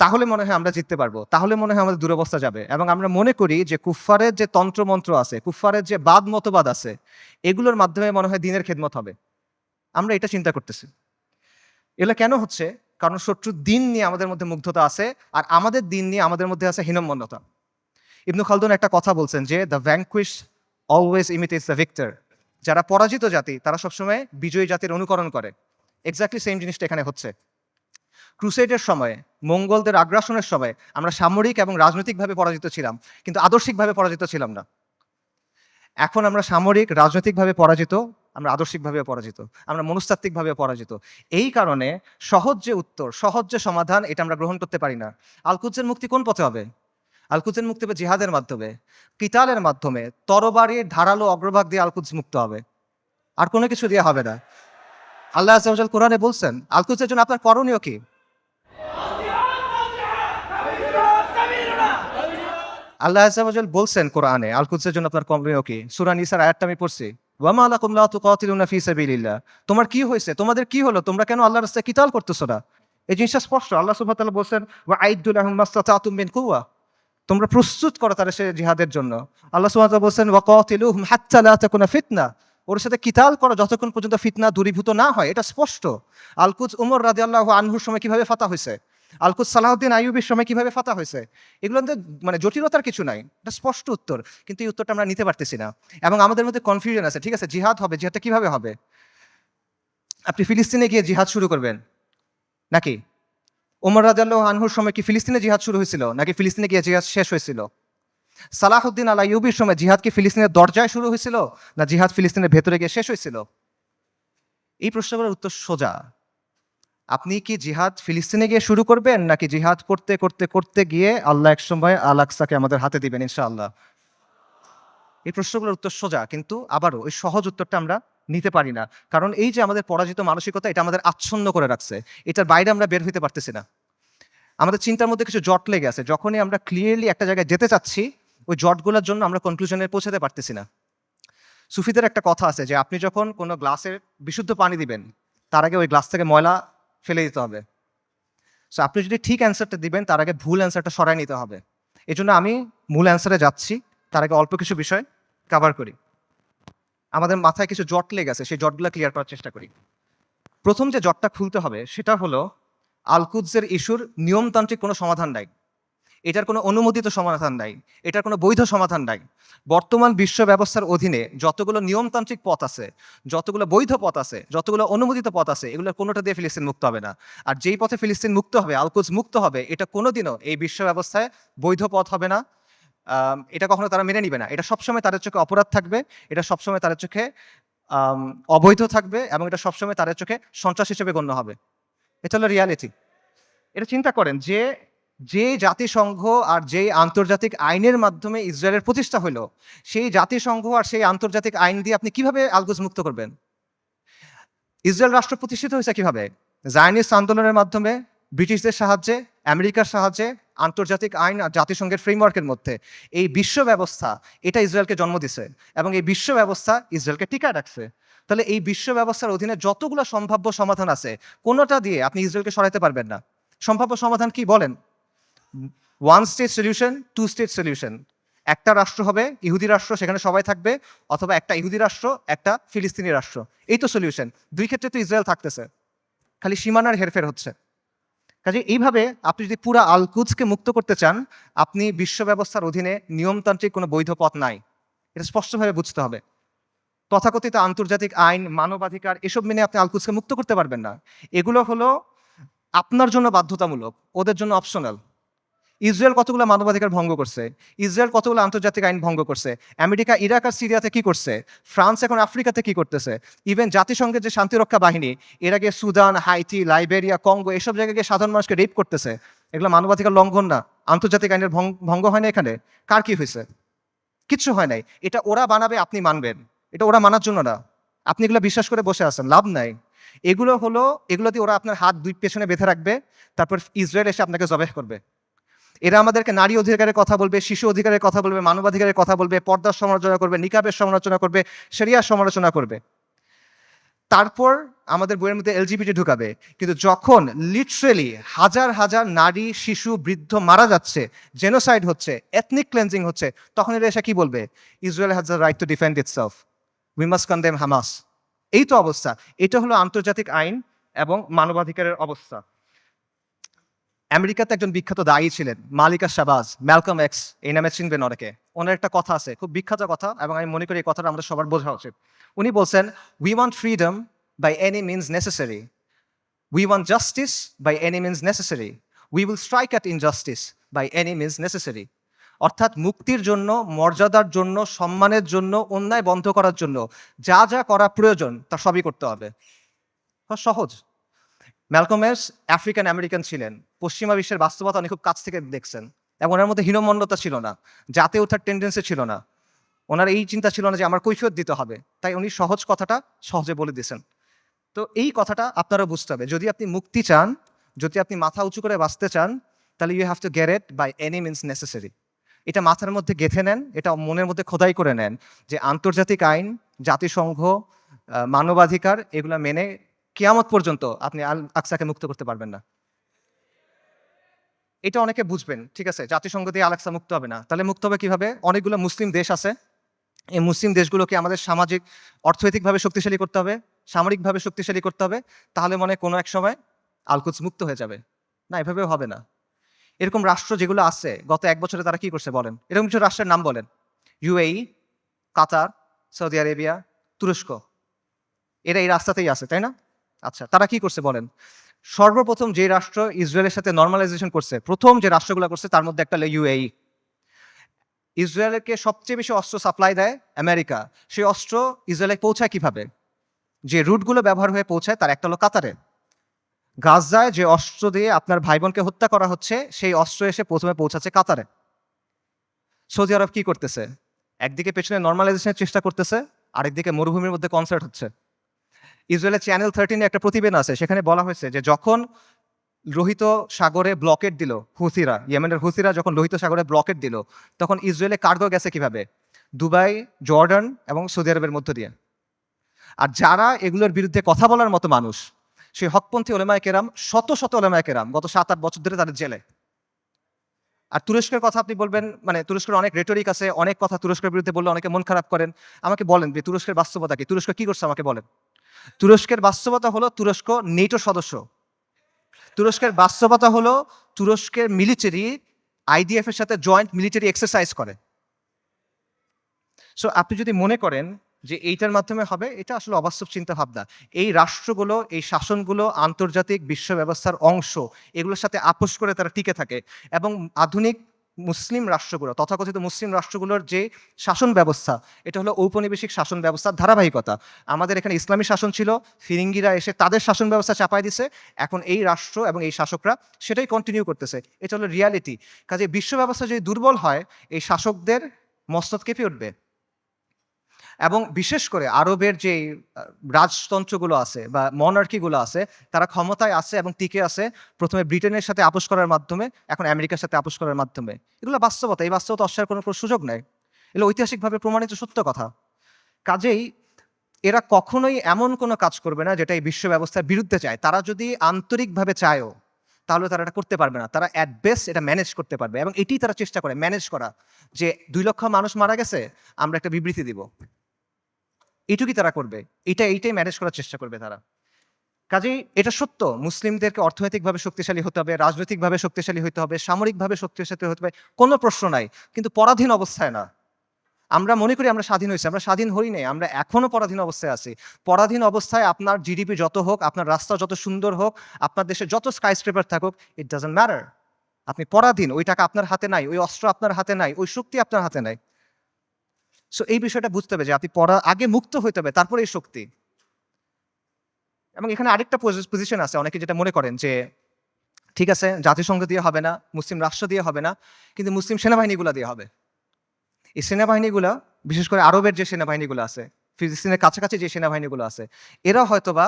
তাহলে মনে হয় আমরা জিততে পারবো, তাহলে মনে হয় আমাদের দুরবস্থা যাবে। এবং আমরা মনে করি যে কুফারের যে তন্ত্রমন্ত্র আছে, কুফারের যে বাদ মতবাদ আছে, এগুলোর মাধ্যমে মনে হয় দিনের খেদমত হবে। আমরা এটা চিন্তা করতেছি। এগুলো কেন হচ্ছে? কারণ শত্রুর দিন নিয়ে আমাদের মধ্যে মুগ্ধতা আছে, আর আমাদের দিন নিয়ে আমাদের মধ্যে আছে হীনম্মন্যতা। ইবনু খালদুন একটা কথা বলছেন যে the vanquish always imitates the victor. যারা পরাজিত জাতি তারা সবসময় বিজয়ী জাতির অনুকরণ করে। এক্স্যাক্টলি সেম জিনিসটা এখানে হচ্ছে। ক্রুসেডের সময়, মঙ্গলদের আগ্রাসনের সময় আমরা সামরিক এবং রাজনৈতিকভাবে পরাজিত ছিলাম, কিন্তু আদর্শিকভাবে পরাজিত ছিলাম না। এখন আমরা সামরিক, রাজনৈতিকভাবে পরাজিত, আমরা আদর্শিকভাবে পরাজিত, আমরা মনস্তাত্ত্বিকভাবে পরাজিত। এই কারণে সহজ যে উত্তর, সহজ যে সমাধান, এটা আমরা গ্রহণ করতে পারি না। আল-কুদসের মুক্তি কোন পথে হবে? আল-কুদসের মুক্তি হবে জিহাদের মাধ্যমে, কিতালের মাধ্যমে, তরবারির ধারালো অগ্রভাগ দিয়ে আল-কুদস মুক্ত হবে, আর কোনো কিছু দিয়ে হবে না। আল্লাহ আযজা ওয়া জাল কোরআনে বলছেন আল-কুদসের জন্য আপনার করণীয় কি? আল্লাহ আযজা ওয়া জাল বলছেন কোরআনে, আল কুদসের জন্য আপনার কমপ্লেন কি? সূরা নিসার আয়াতটা আমি পড়ছি। ওয়া মা লাকুম লা তুকাতিলুনা ফি সাবিলিল্লাহ। তোমার কি হয়েছে? তোমাদের কি হলো? তোমরা কেন আল্লাহর রাস্তায় কিতাল করতেছো না? এই জিনিসটা স্পষ্ট। আল্লাহ সুবহানাহু ওয়া তাআলা বলছেন, ওয়া আইদ্দু লাহুম মাসতাতাতুম মিন কুওয়া। তোমরা প্রস্তুত করো তাদের সে জিহাদের জন্য। আল্লাহ সুবহানাহু ওয়া তাআলা বলছেন, ওয়া কাতিলুহুম হাত্তা লা তাকুনা ফিতনা। ওর সাথে কিতাল করো যতক্ষণ পর্যন্ত ফিতনা দূরীভূত না হয়। এটা স্পষ্ট। আল কুদস উমর রাদিয়াল্লাহু আনহুর সময় কিভাবে ফাতা হইছে? আল কুদস সালাহউদ্দিন আইয়ুবীর সময় কিভাবে ফাতা হয়েছে? এগুলোতে মানে জটিলতার কিছু নাই। এটা স্পষ্ট উত্তর। কিন্তু এই উত্তরটা আমরা নিতে পারতেছি না। এবং আমাদের মধ্যে কনফিউশন আছে। ঠিক আছে, জিহাদ হবে। জিহাদটা কিভাবে হবে? আপনি ফিলিস্তিনে গিয়ে জিহাদ শুরু করবেন নাকি? ওমর রাদিয়াল্লাহু আনহুর সময় কি ফিলিস্তিনে জিহাদ শুরু হয়েছিল নাকি ফিলিস্তিনে গিয়ে জিহাদ শেষ হয়েছিল? সালাহউদ্দিন আল আইয়ুবীর সময় জিহাদ কি ফিলিস্তিনের দরজায় শুরু হয়েছিল না জিহাদ ফিলিস্তিনের ভেতরে গিয়ে শেষ হয়েছিল? এই প্রশ্নগুলোর উত্তর সোজা। আপনি কি জিহাদ ফিলিস্তিনে গিয়ে শুরু করবেন নাকি জিহাদ করতে করতে করতে গিয়ে আল্লাহ একসময় আল আকসাকে আমাদের হাতে দিবেন ইনশাআল্লাহ? এই প্রশ্নগুলোর উত্তর সোজা, কিন্তু আবারও ওই সহজ উত্তরটা আমরা নিতে পারি না। কারণ এই যে আমাদের পরাজিত মানসিকতা, এটা আমাদের আচ্ছন্ন করে রাখছে। এটার বাইরে আমরা বের হইতে পারতেছি না। আমাদের চিন্তার মধ্যে কিছু জট লেগে আছে। যখনই আমরা ক্লিয়ারলি একটা জায়গায় যেতে চাচ্ছি, ওই জটগুলোর জন্য আমরা কনক্লুশনে পৌঁছাতে পারতেছি না। সুফিদের একটা কথা আছে যে আপনি যখন কোনো গ্লাসে বিশুদ্ধ পানি দিবেন, তার আগে ওই গ্লাস থেকে ময়লা ফেলে দিতে হবে। সো আপনি যদি ঠিক অ্যান্সারটা দিবেন, তার আগে ভুল অ্যান্সারটা সরায় নিতে হবে। এজন্য আমি মূল অ্যান্সারে যাচ্ছি, তার আগে অল্প কিছু বিষয় কভার করি। আমাদের মাথায় কিছু জট লেগে আছে, সেই জটগুলো ক্লিয়ার করার চেষ্টা করি। প্রথম যে জটটা খুলতে হবে সেটা হলো, আল কুদসের ইস্যুর নিয়মতান্ত্রিক কোনো সমাধান নাই। এটার কোনো অনুমোদিত সমাধান নাই। এটার কোনো বৈধ সমাধান নাই। বর্তমান বিশ্ব ব্যবস্থার অধীনে যতগুলো নিয়মতান্ত্রিক পথ আছে, যতগুলো বৈধ পথ আছে, যতগুলো অনুমোদিত পথ আছে, এগুলোর কোনোটা দিয়ে ফিলিস্তিন মুক্ত হবে না। আর যেই পথে ফিলিস্তিন মুক্ত হবে, আল কুদস মুক্ত হবে, এটা কোনোদিনও এই বিশ্ব ব্যবস্থায় বৈধ পথ হবে না। এটা কখনো তারা মেনে নিবে না। এটা সবসময় তাদের চোখে অপরাধ থাকবে। এটা সবসময় তাদের চোখে অবৈধ থাকবে এবং এটা সবসময় তাদের চোখে সন্ত্রাস হিসেবে গণ্য হবে। এটা হলো রিয়ালিটি। এটা চিন্তা করেন যে, যে জাতিসংঘ আর যেই আন্তর্জাতিক আইনের মাধ্যমে ইসরায়েলের প্রতিষ্ঠা হইল, সেই জাতিসংঘ আর সেই আন্তর্জাতিক আইন দিয়ে আপনি কিভাবে আল কুদস মুক্ত করবেন? ইসরায়েল রাষ্ট্র প্রতিষ্ঠিত হয়েছে কিভাবে? জায়নিস্ট আন্দোলনের মাধ্যমে, ব্রিটিশদের সাহায্যে, আমেরিকার সাহায্যে, আন্তর্জাতিক আইন আর জাতিসংঘের ফ্রেমওয়ার্কের মধ্যে। এই বিশ্ব ব্যবস্থা, এটা ইসরায়েলকে জন্ম দিছে এবং এই বিশ্ব ব্যবস্থা ইসরায়েলকে টিকায় রাখছে। তাহলে এই বিশ্ব ব্যবস্থার অধীনে যতগুলো সম্ভাব্য সমাধান আছে, কোনোটা দিয়ে আপনি ইসরায়েলকে সরাইতে পারবেন না। সম্ভাব্য সমাধান কি বলেন? One state solution, two state solution. একটা রাষ্ট্র হবে, ইহুদি রাষ্ট্র, সেখানে সবাই থাকবে, অথবা একটা ইহুদি রাষ্ট্র, একটা ফিলিস্তিনি রাষ্ট্র। এই তো সলিউশন। দুই ক্ষেত্রে তো ইসরায়েল থাকতেছে, খালি সীমানার হেরফের হচ্ছে। কাজে এইভাবে আপনি যদি পুরা আল কুদসকে মুক্ত করতে চান, আপনি বিশ্ব ব্যবস্থার অধীনে নিয়মতান্ত্রিক কোনো বৈধ পথ নাই। এটা স্পষ্টভাবে বুঝতে হবে। তথাকথিত আন্তর্জাতিক আইন, মানবাধিকার এসব মেনে আপনি আল কুদসকে মুক্ত করতে পারবেন না। এগুলো হলো আপনার জন্য বাধ্যতামূলক, ওদের জন্য অপশনাল। ইসরায়েল কতগুলো মানবাধিকার ভঙ্গ করছে, ইসরায়েল কতগুলো আন্তর্জাতিক আইন ভঙ্গ করছে, আমেরিকা ইরাক আর সিরিয়াতে কি করছে, ফ্রান্স এখন আফ্রিকাতে কি করতেছে, ইভেন জাতিসংঘের যে শান্তিরক্ষা বাহিনী, এর আগে সুদান, হাইতি, লাইবেরিয়া, কঙ্গো এসব জায়গায় গিয়ে সাধারণ মানুষকে রেপ করতেছে। এগুলো মানবাধিকার লঙ্ঘন না? আন্তর্জাতিক আইনের ভঙ্গ হয় না এখানে? কার কি হয়েছে? কিচ্ছু হয় নাই। এটা ওরা বানাবে, আপনি মানবেন। এটা ওরা মানার জন্য না। আপনি এগুলো বিশ্বাস করে বসে আছেন, লাভ নাই। এগুলো হলো, এগুলো দিয়ে ওরা আপনার হাত দুই পেছনে বেঁধে রাখবে, তারপর ইসরায়েল এসে আপনাকে জবেহ করবে। এরা আমাদেরকে নারী অধিকারের কথা বলবে, শিশু অধিকারের কথা বলবে, মানবাধিকারের কথা বলবে, পর্দার সমালোচনা করবে, নিকাবের সমালোচনা করবে, শরিয়ার সমালোচনা করবে। তারপর আমাদের বইয়ের মধ্যে এলজিবিটি ঢুকাবে। কিন্তু যখন লিটারেলি হাজার হাজার নারী, শিশু, বৃদ্ধ মারা যাচ্ছে, জেনোসাইড হচ্ছে, এথনিক ক্লেন্সিং হচ্ছে, তখন এরা এসে কি বলবে? Israel has the right to defend itself, we must condemn Hamas. এই তো অবস্থা। এটা হলো আন্তর্জাতিক আইন এবং মানবাধিকারের অবস্থা। আমেরিকাতে একজন বিখ্যাত দায়ী ছিলেন, মালিকা শাহবাজ, ম্যালকম এক্স, এই নামে চিনবেন অনেকে। ওনার একটা কথা আছে, খুব বিখ্যাত কথা, এবং আমি মনে করি এই কথাটা আমাদের সবার বোঝা উচিত। উনি বলছেন, we want freedom by any means necessary, we want justice by any means necessary, we will strike at injustice by any means necessary. অর্থাৎ মুক্তির জন্য, মর্যাদার জন্য, সম্মানের জন্য, অন্যায় বন্ধ করার জন্য যা যা করা প্রয়োজন তা সবই করতে হবে। সহজ। ম্যালকম এক্স আফ্রিকান আমেরিকান ছিলেন, পশ্চিমা বিশ্বের বাস্তবতা উনি খুব কাছ থেকে দেখছেন, এবং ওনার মধ্যে হীনমন্যতা ছিল না, জাতে ওঠার টেন্ডেন্সি ছিল না। ওনার এই চিন্তা ছিল না যে আমার কৈফিয়ত দিতে হবে, তাই উনি সহজ কথাটা সহজে বলে দিয়েছেন। তো এই কথাটা আপনারা বুঝতে হবে, যদি আপনি মুক্তি চান, যদি আপনি মাথা উঁচু করে বাঁচতে চান, তাহলে you have to get it by any means necessary. এটা মাথার মধ্যে গেঁথে নেন, এটা মনের মধ্যে খোদাই করে নেন যে আন্তর্জাতিক আইন, জাতিসংঘ, মানবাধিকার এগুলা মেনে কিয়ামত পর্যন্ত আপনি আল আকসাকে মুক্ত করতে পারবেন না। এটা অনেকে বুঝবেন, ঠিক আছে, জাতিসংঘ দিয়ে আল আকসা মুক্ত হবে না, তাহলে মুক্ত হবে কিভাবে? অনেকগুলো মুসলিম দেশ আছে, এই মুসলিম দেশগুলোকে আমাদের সামাজিক অর্থনৈতিকভাবে শক্তিশালী করতে হবে, সামরিকভাবে শক্তিশালী করতে হবে, তাহলে মনে হয় কোনো এক সময় আল-কুদস মুক্ত হয়ে যাবে। না, এভাবেও হবে না। এরকম রাষ্ট্র যেগুলো আছে গত 1 বছরে তারা কি করছে বলেন? এরকম কিছু রাষ্ট্রের নাম বলেন। ইউএই, কাতার, সৌদি আরেবিয়া, তুরস্ক, এরা এই রাস্তাতেই আছে, তাই না? আচ্ছা, তারা কি করছে বলেন? সর্বপ্রথম যে রাষ্ট্র ইসরায়েলের সাথে নরমালাইজেশন করছে, প্রথম যে রাষ্ট্রগুলো করছে তার মধ্যে একটা হলো ইউএই। ইসরায়েলকে সবচেয়ে বেশি অস্ত্র সাপ্লাই দেয় আমেরিকা। সেই অস্ত্র ইসরায়েলে পৌঁছায় কিভাবে? যে রুটগুলো ব্যবহার হয়ে পৌঁছায় তার একটা হলো কাতারে। গাজায় যে অস্ত্র দিয়ে আপনার ভাই বোনকে হত্যা করা হচ্ছে, সেই অস্ত্র এসে প্রথমে পৌঁছাচ্ছে কাতারে। সৌদি আরব কি করতেছে? একদিকে পেছনে নরমালাইজেশনের চেষ্টা করতেছে, আরেকদিকে মরুভূমির মধ্যে কনসার্ট হচ্ছে। ইসরায়েলের চ্যানেল 13 একটা প্রতিবেদন আছে, সেখানে বলা হয়েছে যে যখন লোহিত সাগরে ব্লকেট দিল হুথিরা, ইয়েমেনের হুথিরা যখন লোহিত সাগরে ব্লকেট দিল, তখন ইসরায়েলে কার্গো গেছে কিভাবে? দুবাই, জর্ডান এবং সৌদি আরবের মধ্য দিয়ে। আর যারা এগুলোর বিরুদ্ধে কথা বলার মতো মানুষ, সেই হকপন্থী ওলেমায়ে কেরাম, শত শত ওলেমায়ে কেরাম গত 7-8 বছর ধরে তাদের জেলে। আর তুরস্কের কথা আপনি বলবেন, মানে তুরস্কের অনেক রেটরিক আছে, অনেক কথা তুরস্কের বিরুদ্ধে বললে অনেকে মন খারাপ করেন। আমাকে বলেন যে তুরস্কের বাস্তবতা কি? তুরস্ক কি করছে আমাকে বলেন। তুরস্কের বাস্তবতা হলো তুরস্ক নেটো সদস্য। তুরস্কের বাস্তবতা হলো তুরস্কের মিলিটারি আইডিএফ এর সাথে জয়েন্ট মিলিটারি এক্সারসাইজ করে। সো আপনি যদি মনে করেন যে এইটার মাধ্যমে হবে, এটা আসলে অবাস্তব চিন্তা ভাবনা। এই রাষ্ট্রগুলো, এই শাসনগুলো আন্তর্জাতিক বিশ্ব ব্যবস্থার অংশ, এগুলোর সাথে আপোষ করে তারা টিকে থাকে। এবং আধুনিক মুসলিম রাষ্ট্রগুলো, তথাকথিত মুসলিম রাষ্ট্রগুলোর যে শাসন ব্যবস্থা, এটা হলো ঔপনিবেশিক শাসন ব্যবস্থার ধারাবাহিকতা। আমাদের এখানে ইসলামী শাসন ছিল, ফিরিঙ্গিরা এসে তাদের শাসন ব্যবস্থা চাপাই দিছে, এখন এই রাষ্ট্র এবং এই শাসকরা সেটাই কন্টিনিউ করতেছে। এটা হলো রিয়ালিটি। কাজে বিশ্ব ব্যবস্থা যদি দুর্বল হয়, এই শাসকদের মস্তক কেঁপে উঠবে। এবং বিশেষ করে আরবের যে রাজতন্ত্রগুলো আছে বা মনার্কিগুলো আছে, তারা ক্ষমতায় আছে এবং টিকে আছে প্রথমে ব্রিটেনের সাথে আপোষ করার মাধ্যমে, এখন আমেরিকার সাথে আপোষ করার মাধ্যমে। এগুলো বাস্তবতা, এই বাস্তবতা অস্বীকার করার কোনো সুযোগ নেই। এগুলো ঐতিহাসিকভাবে প্রমাণিত সত্য কথা। কাজেই এরা কখনোই এমন কোনো কাজ করবে না যেটা এই বিশ্ব ব্যবস্থার বিরুদ্ধে চায়। তারা যদি আন্তরিকভাবে চায়ও, তাহলে তারা এটা করতে পারবে না। তারা অ্যাট বেস্ট এটা ম্যানেজ করতে পারবে, এবং এটি তারা চেষ্টা করে ম্যানেজ করা, যে 2 লক্ষ মানুষ মারা গেছে, আমরা একটা বিবৃতি দিব, এইটুকুই তারা করবে। এইটাই ম্যানেজ করার চেষ্টা করবে তারা। কাজেই এটা সত্য, মুসলিমদেরকে অর্থনৈতিকভাবে শক্তিশালী হতে হবে, রাজনৈতিকভাবে শক্তিশালী হতে হবে, সামরিকভাবে শক্তিশালী হতে হবে, কোনো প্রশ্ন নাই। কিন্তু পরাধীন অবস্থায় না। আমরা মনে করি আমরা স্বাধীন হয়েছি, আমরা স্বাধীন হই নাই, আমরা এখনো পরাধীন অবস্থায় আছি। পরাধীন অবস্থায় আপনার জিডিপি যত হোক, আপনার রাস্তা যত সুন্দর হোক, আপনার দেশে যত স্কাইস্ক্রেপার থাকুক, ইট ডাজন্ট ম্যাটার। আপনি পরাধীন, ওই টাকা আপনার হাতে নাই, ওই অস্ত্র আপনার হাতে নাই, ওই শক্তি আপনার হাতে নাই। সো এই বিষয়টা বুঝতে হবে যে আপনি আগে মুক্ত হইতে হবে, তারপরে এই শক্তি। এবং এখানে আরেকটা পজিশন আছে, অনেকে যেটা মনে করেন যে ঠিক আছে, জাতিসংঘ দিয়ে হবে না, মুসলিম রাষ্ট্র দিয়ে হবে না, কিন্তু মুসলিম সেনাবাহিনীগুলো দিয়ে হবে। এই সেনাবাহিনীগুলো, বিশেষ করে আরবের যে সেনাবাহিনীগুলো আছে, ফিলিস্তিনের কাছাকাছি যে সেনাবাহিনীগুলো আছে, এরা হয়তোবা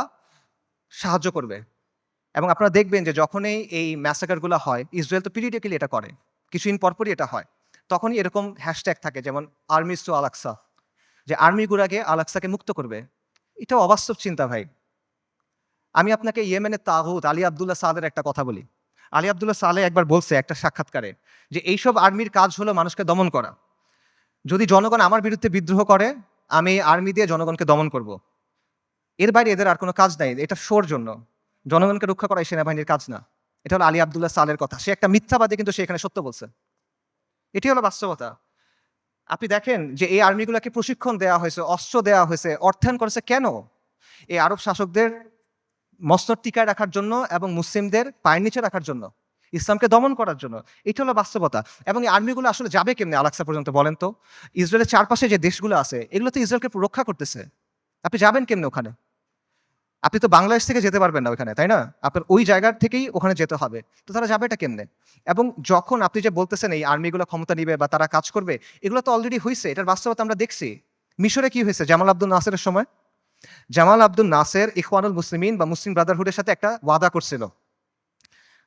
সাহায্য করবে। এবং আপনারা দেখবেন যে যখনই এই ম্যাসাকারগুলো হয়, ইসরায়েল তো পিরিয়ডিক্যালি এটা করে, কিছুদিন পরপরই এটা হয়, তখনই এরকম হ্যাশট্যাগ থাকে, যেমন আর্মিস টু আল আকসা, যে আর্মিগুলাকে আল আকসাকে মুক্ত করবে। এটা অবাস্তব চিন্তা ভাই। আমি আপনাকে ইয়েমেনের তাগুত আলী আবদুল্লাহ সালের একটা কথা বলি। আলী আবদুল্লাহ সালে একবার বলছে একটা সাক্ষাৎকারে যে এইসব আর্মির কাজ হলো মানুষকে দমন করা। যদি জনগণ আমার বিরুদ্ধে বিদ্রোহ করে, আমি আর্মি দিয়ে জনগণকে দমন করব। এর বাইরে এদের আর কোনো কাজ নাই, এটা শোর জন্য। জনগণকে রক্ষা করা এই সেনাবাহিনীর কাজ না। এটা হলো আলী আবদুল্লাহ সালের কথা। সে একটা মিথ্যাবাদী, কিন্তু সে এখানে সত্য বলছে। এটি হলো বাস্তবতা। আপনি দেখেন যে এই আর্মিগুলোকে প্রশিক্ষণ দেওয়া হয়েছে, অস্ত্র দেওয়া হয়েছে, অর্থায়ন করেছে কেন? এই আরব শাসকদের মসনদ টিকায় রাখার জন্য এবং মুসলিমদের পায়ের নিচে রাখার জন্য, ইসলামকে দমন করার জন্য। এটা হলো বাস্তবতা। এবং এই আর্মিগুলো আসলে যাবে কেমনে আল আকসা পর্যন্ত বলেন তো? ইসরায়েলের চারপাশে যে দেশগুলো আছে, এগুলো তো ইসরায়েলকে রক্ষা করতেছে। আপনি যাবেন কেমনে ওখানে? আপনি তো বাংলাদেশ থেকে যেতে পারবেন না ওখানে, তাই না? আপনার ওই জায়গার থেকেই ওখানে যেতে হবে। তো তারা যাবে এটা কেমনে? এবং যখন আপনি যে বলতেছেন এই আর্মিগুলো ক্ষমতা নিবে বা তারা কাজ করবে, এগুলো তো অলরেডি হয়েছে, এটার বাস্তবতা আমরা দেখছি। মিশরে কি হয়েছে জামাল আব্দুল নাসেরের সময়? জামাল আব্দুল নাসের ইখওয়ানুল মুসলিমিন বা মুসলিম ব্রাদারহুডের সাথে একটা ওয়াদা করছিল।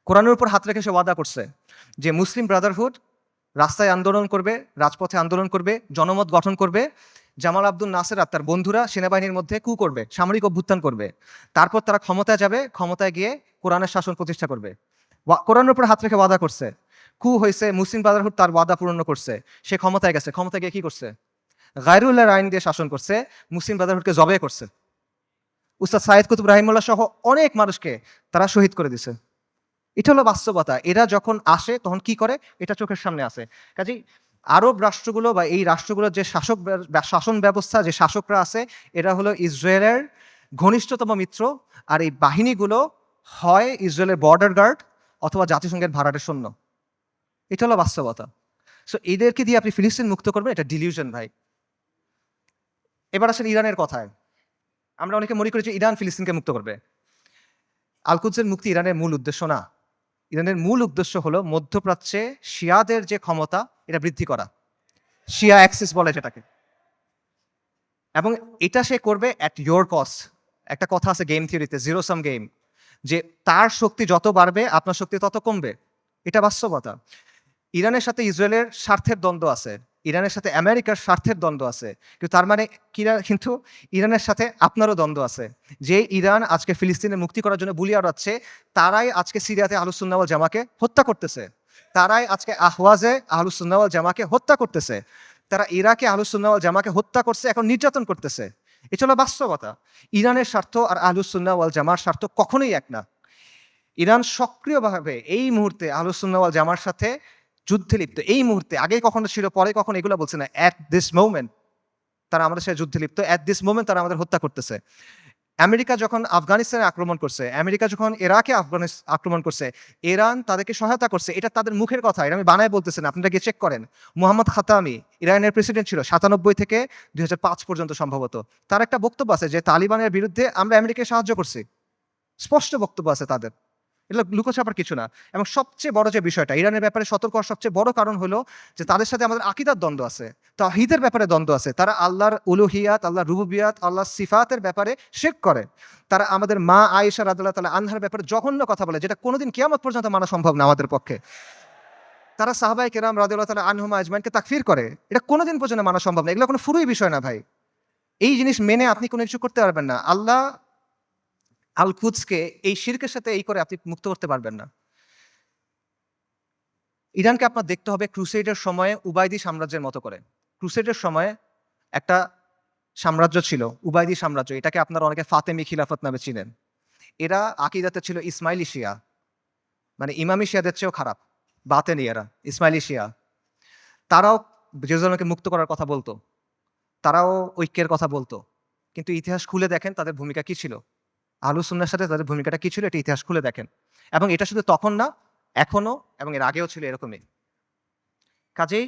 কোরআনের উপর হাত রেখে সে ওয়াদা করছে যে মুসলিম ব্রাদারহুড রাস্তায় আন্দোলন করবে, রাজপথে আন্দোলন করবে, জনমত গঠন করবে। জামাল আব্দুল নাসের আর তার বন্ধুরা সেনাবাহিনীর মধ্যে কু করবে, সামরিক অভ্যুত্থান করবে। তারপর তারা ক্ষমতায় যাবে, ক্ষমতায় গিয়ে কোরআনের শাসন প্রতিষ্ঠা করবে। কোরআনের উপর হাত রেখে ওয়াদা করছে, কু হয়েছে, মুসলিম ব্রাদারহুড তার ওয়াদা পূর্ণ করছে, সে ক্ষমতায় গেছে, ক্ষমতায় গিয়ে কি করছে, গায়রুল্লাহর আইন দিয়ে শাসন করছে, মুসলিম ব্রাদারহুডকে জবে করছে। উস্তাদ সাইদ কুতুব রাহিমুল্লাহ সহ অনেক মানুষকে তারা শহীদ করে দিছে। এটা হলো বাস্তবতা। এরা যখন আসে তখন কি করে, এটা চোখের সামনে আসে। কাজেই আরব রাষ্ট্রগুলো বা এই রাষ্ট্রগুলোর যে শাসন ব্যবস্থা, যে শাসকরা আছে, এরা হলো ইসরায়েলের ঘনিষ্ঠতম মিত্র। আর এই বাহিনীগুলো হয় ইসরায়েলের বর্ডার গার্ড অথবা জাতিসংঘের ভাড়াটে সৈন্য। এটা হলো বাস্তবতা। সো এদেরকে দিয়ে আপনি ফিলিস্তিন মুক্ত করবেন, এটা ডিলিউশন ভাই। এবার আসেন ইরানের কথায়। আমরা অনেকে মনে করি যে ইরান ফিলিস্তিনকে মুক্ত করবে। আল-কুদসের মুক্তি ইরানের মূল উদ্দেশ্য না। ইরানের মূল উদ্দেশ্য হলো মধ্যপ্রাচ্যে শিয়াদের যে ক্ষমতা, এটা বৃদ্ধি করা, শিয়া অ্যাক্সিস বলে যেটাকে। এবং এটা সে করবে অ্যাট ইয়োর কস্ট। একটা কথা আছে গেম থিওরিতে, জিরো সাম গেম, যে তার শক্তি যত বাড়বে আপনার শক্তি তত কমবে। এটা বাস্তবতা। ইরানের সাথে ইসরায়েলের স্বার্থের দ্বন্দ্ব আছে, ইরানের সাথে আমেরিকার স্বার্থের দ্বন্দ্ব আছে, কিন্তু তার মানে কিন্তু ইরানের সাথে আপনারও দ্বন্দ্ব আছে। যে ইরান আজকে ফিলিস্তিনের মুক্তি করার জন্য বুলি আওড়াচ্ছে, তারাই আজকে সিরিয়াতে আহলুস সুন্নাহ ওয়াল জামাকে হত্যা করতেছে, তারাই আজকে আহওয়াজে আহলুস সুন্নাহ ওয়াল জামাকে হত্যা করতেছে, তারা ইরাকে আহলুস সুন্নাহ ওয়াল জামাকে হত্যা করছে, এখন নির্যাতন করতেছে। এটা হলো বাস্তবতা। ইরানের স্বার্থ আর আহলুস সুন্নাহ ওয়াল জামার স্বার্থ কখনোই এক না। ইরান সক্রিয়ভাবে এই মুহূর্তে আহলুস সুন্নাহ ওয়াল জামার সাথে যুদ্ধে লিপ্ত। এই মুহূর্তে, আগে কখনো ছিল, পরে কখনো এগুলো বলছে না, অ্যাট দিস মোমেন্ট তারা আমাদের সাথে যুদ্ধে লিপ্ত, অ্যাট দিস মোমেন্ট তারা আমাদের হত্যা করতেছে। আমেরিকা যখন আফগানিস্তানে আক্রমণ করছে, আমেরিকা যখন ইরাকে আক্রমণ করছে, ইরান তাদেরকে সহায়তা করছে। এটা তাদের মুখের কথা, এটা আমি বানায় বলতেছি না, আপনারা গিয়ে চেক করেন। মোহাম্মদ খাতামি ইরানের প্রেসিডেন্ট ছিল 97 থেকে 2005 পর্যন্ত সম্ভবত। তার একটা বক্তব্য আছে যে তালিবানের বিরুদ্ধে আমরা আমেরিকাকে সাহায্য করছি, স্পষ্ট বক্তব্য আছে তাদের। এগুলো লুকোছাপার কিছু না। এবং সবচেয়ে বড় যে বিষয়টা, ইরানের ব্যাপারে সতর্ক হওয়ার সবচেয়ে বড় কারণ হলো যে তাদের সাথে আমাদের আকীদার দ্বন্দ্ব আছে, তাওহীদের ব্যাপারে দ্বন্দ্ব আছে। তারা আল্লাহর উলুহিয়াত, আল্লাহর রুবুবিয়াত, আল্লাহর সিফাতের ব্যাপারে শিরক করে। তারা আমাদের মা আয়েশা রাদিয়াল্লাহু তাআলা আনহার ব্যাপারে জঘন্য কথা বলে, যেটা কোনোদিন কিয়ামত পর্যন্ত মানা সম্ভব না আমাদের পক্ষে। তারা সাহাবায়ে কেরাম রাদিয়াল্লাহু তাআলা আনহুম আজমাইনকে তাকফির করে, এটা কোনোদিন পর্যন্ত মানা সম্ভব না। এগুলো কোনো ফুরুই বিষয় না ভাই। এই জিনিস মেনে আপনি কোনো কিছু করতে পারবেন না। আল্লাহ আল কুদসকে এই শিরকের সাথে এই করে আপনি মুক্ত করতে পারবেন না। ইরানকে আপনার দেখতে হবে ক্রুসেডের সময়ে উবাইদি সাম্রাজ্যের মতো করে। ক্রুসেডের সময়ে একটা সাম্রাজ্য ছিল, উবাইদি সাম্রাজ্য। এটাকে আপনারা অনেকে ফাতেমি খিলাফত নামে চিনেন। এরা আকীদাতে ছিল ইসমাইলি শিয়া, মানে ইমামি শিয়াদের চেয়েও খারাপ, বাতেনি এরা, ইসমাইলি শিয়া। তারাও জেরুজালেমকে মুক্ত করার কথা বলতো, তারাও ঐক্যের কথা বলতো, কিন্তু ইতিহাস খুলে দেখেন তাদের ভূমিকা কি ছিল। আহলুস সুন্নাহর সাথে তাদের ভূমিকাটা কি ছিল, এটা ইতিহাস খুলে দেখেন। এবং এটা শুধু তখন না, এখনো এবং এর আগেও ছিল এরকমই। কাজেই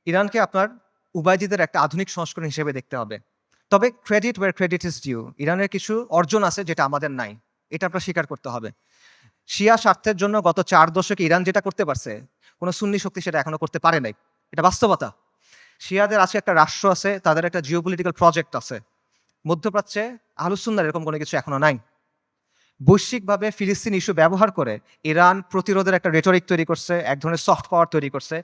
ইরানকে আপনার উবাইদিদের একটা আধুনিক সংস্করণ হিসেবে দেখতে হবে। তবে credit where credit is due, ইরানের কিছু অর্জন আছে যেটা আমাদের নাই, এটা আপনার স্বীকার করতে হবে। শিয়া স্বার্থের জন্য গত 4 দশকে ইরান যেটা করতে পারছে, কোনো সুন্নি শক্তি সেটা এখনো করতে পারে নাই, এটা বাস্তবতা। শিয়াদের আছে একটা রাষ্ট্র আছে, তাদের একটা জিওপলিটিক্যাল প্রজেক্ট আছে। মধ্যপ্রাচ্যে আহলুস সুন্নাহর এরকম কোনো কিছু এখনো নাই। বৈশ্বিকভাবে ফিলিস্তিন ইস্যু ব্যবহার করে ইরান প্রতিরোধের একটা রেটরিক তৈরি করছে, এক ধরনের সফট পাওয়ার তৈরি করছে।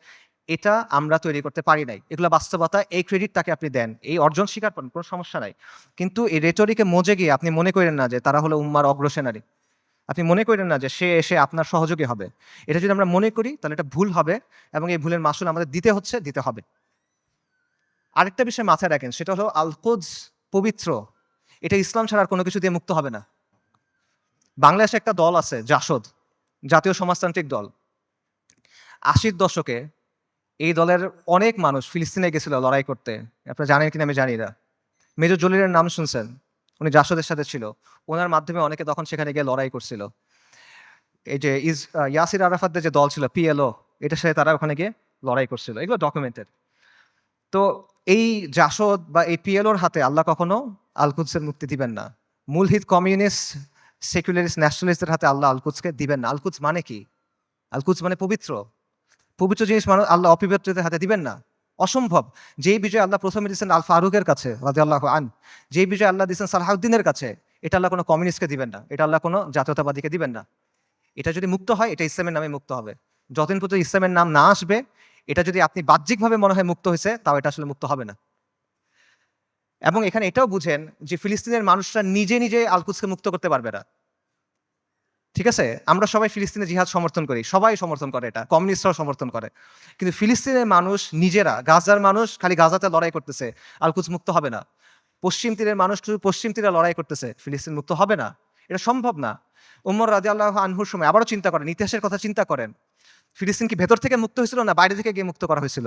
এটা আমরা তৈরি করতে পারি নাই, এগুলো বাস্তবতা। এই ক্রেডিট তাকে আপনি দেন, এই অর্জন স্বীকার করেন, কোনো সমস্যা নাই। কিন্তু এই রেটরিকে মজে গিয়ে আপনি মনে করেন না যে তারা হলো উম্মার অগ্রসেনারী, আপনি মনে করেন না যে সে এসে আপনার সহযোগী হবে। এটা যদি আমরা মনে করি তাহলে এটা ভুল হবে, এবং এই ভুলের মাসুল আমাদের দিতে হবে। আরেকটা বিষয় মাথায় রাখেন, সেটা হলো আল কুদস পবিত্র, এটা ইসলাম ছাড়া আর কোনো কিছু দিয়ে মুক্ত হবে না। বাংলাদেশে একটা দল আছে জাসদ, জাতীয় সমাজতান্ত্রিক দল। 80-র দশকে এই দলের অনেক মানুষ ফিলিস্তিনে গেছিল লড়াই করতে, আপনারা জানেন কিনা আমি জানি না। মেজর জলিলের নাম শুনছেন, উনি জাসদের সাথে ছিল, ওনার মাধ্যমে অনেকে তখন সেখানে গিয়ে লড়াই করছিল। এই যে ইয়াসির আরাফাতদের যে দল ছিল পিএলও, এটার সাথে তারা ওখানে গিয়ে লড়াই করছিল, এগুলো ডকুমেন্টেড। তো এই জাসদ বা এই পিএলওর হাতে আল্লাহ কখনো আল কুদসের মুক্তি দিবেন না। মূলহিত কমিউনিস্ট সেকুলারিস্ট ন্যাশনালিস্টদের হাতে আল্লাহ আল কুদসকে দিবেন না। আল কুদস মানে কি? আল কুদস মানে পবিত্র, পবিত্র জিনিস মানুষ আল্লাহ অপবিত্রদের হাতে দিবেন না, অসম্ভব। যেই বিজয় আল্লাহ প্রথমে দিচ্ছেন আল ফারুকের কাছে রাদিয়াল্লাহু আন, যেই বিজয় আল্লাহ দিচ্ছেন সালাহউদ্দিনের কাছে, এটা আল্লাহ কোনো কমিউনিস্টকে দিবেন না, এটা আল্লাহ কোনো জাতীয়তাবাদীকে দিবেন না। এটা যদি মুক্ত হয়, এটা ইসলামের নামে মুক্ত হবে। যতদিন পর্যন্ত ইসলামের নাম না আসবে, এটা যদি আপনি বাহ্যিকভাবে মনে হয় মুক্ত হয়েছে, তাও এটা আসলে মুক্ত হবে না। এবং এখানে এটাও বুঝেন যে ফিলিস্তিনের মানুষরা নিজে নিজে আল-কুদসকে মুক্ত করতে পারবে না। ঠিক আছে? আমরা সবাই ফিলিস্তিনের জিহাদ সমর্থন করি। সবাই সমর্থন করে এটা। কমিউনিস্টরাও সমর্থন করে। কিন্তু ফিলিস্তিনের মানুষ নিজেরা, গাজার মানুষ খালি গাজাতে লড়াই করতেছে। আল-কুদস মুক্ত হবে না। পশ্চিম তীরের মানুষ শুধু পশ্চিম তীরে লড়াই করতেছে। ফিলিস্তিন মুক্ত হবে না। এটা সম্ভব না। উমর রাদিয়াল্লাহু আনহুর সময় আবারও চিন্তা করেন, ইতিহাসের কথা চিন্তা করেন। ফিলিস্তিন কি ভেতর থেকে মুক্ত হয়েছিল না বাইরে থেকে গিয়ে মুক্ত করা হয়েছিল?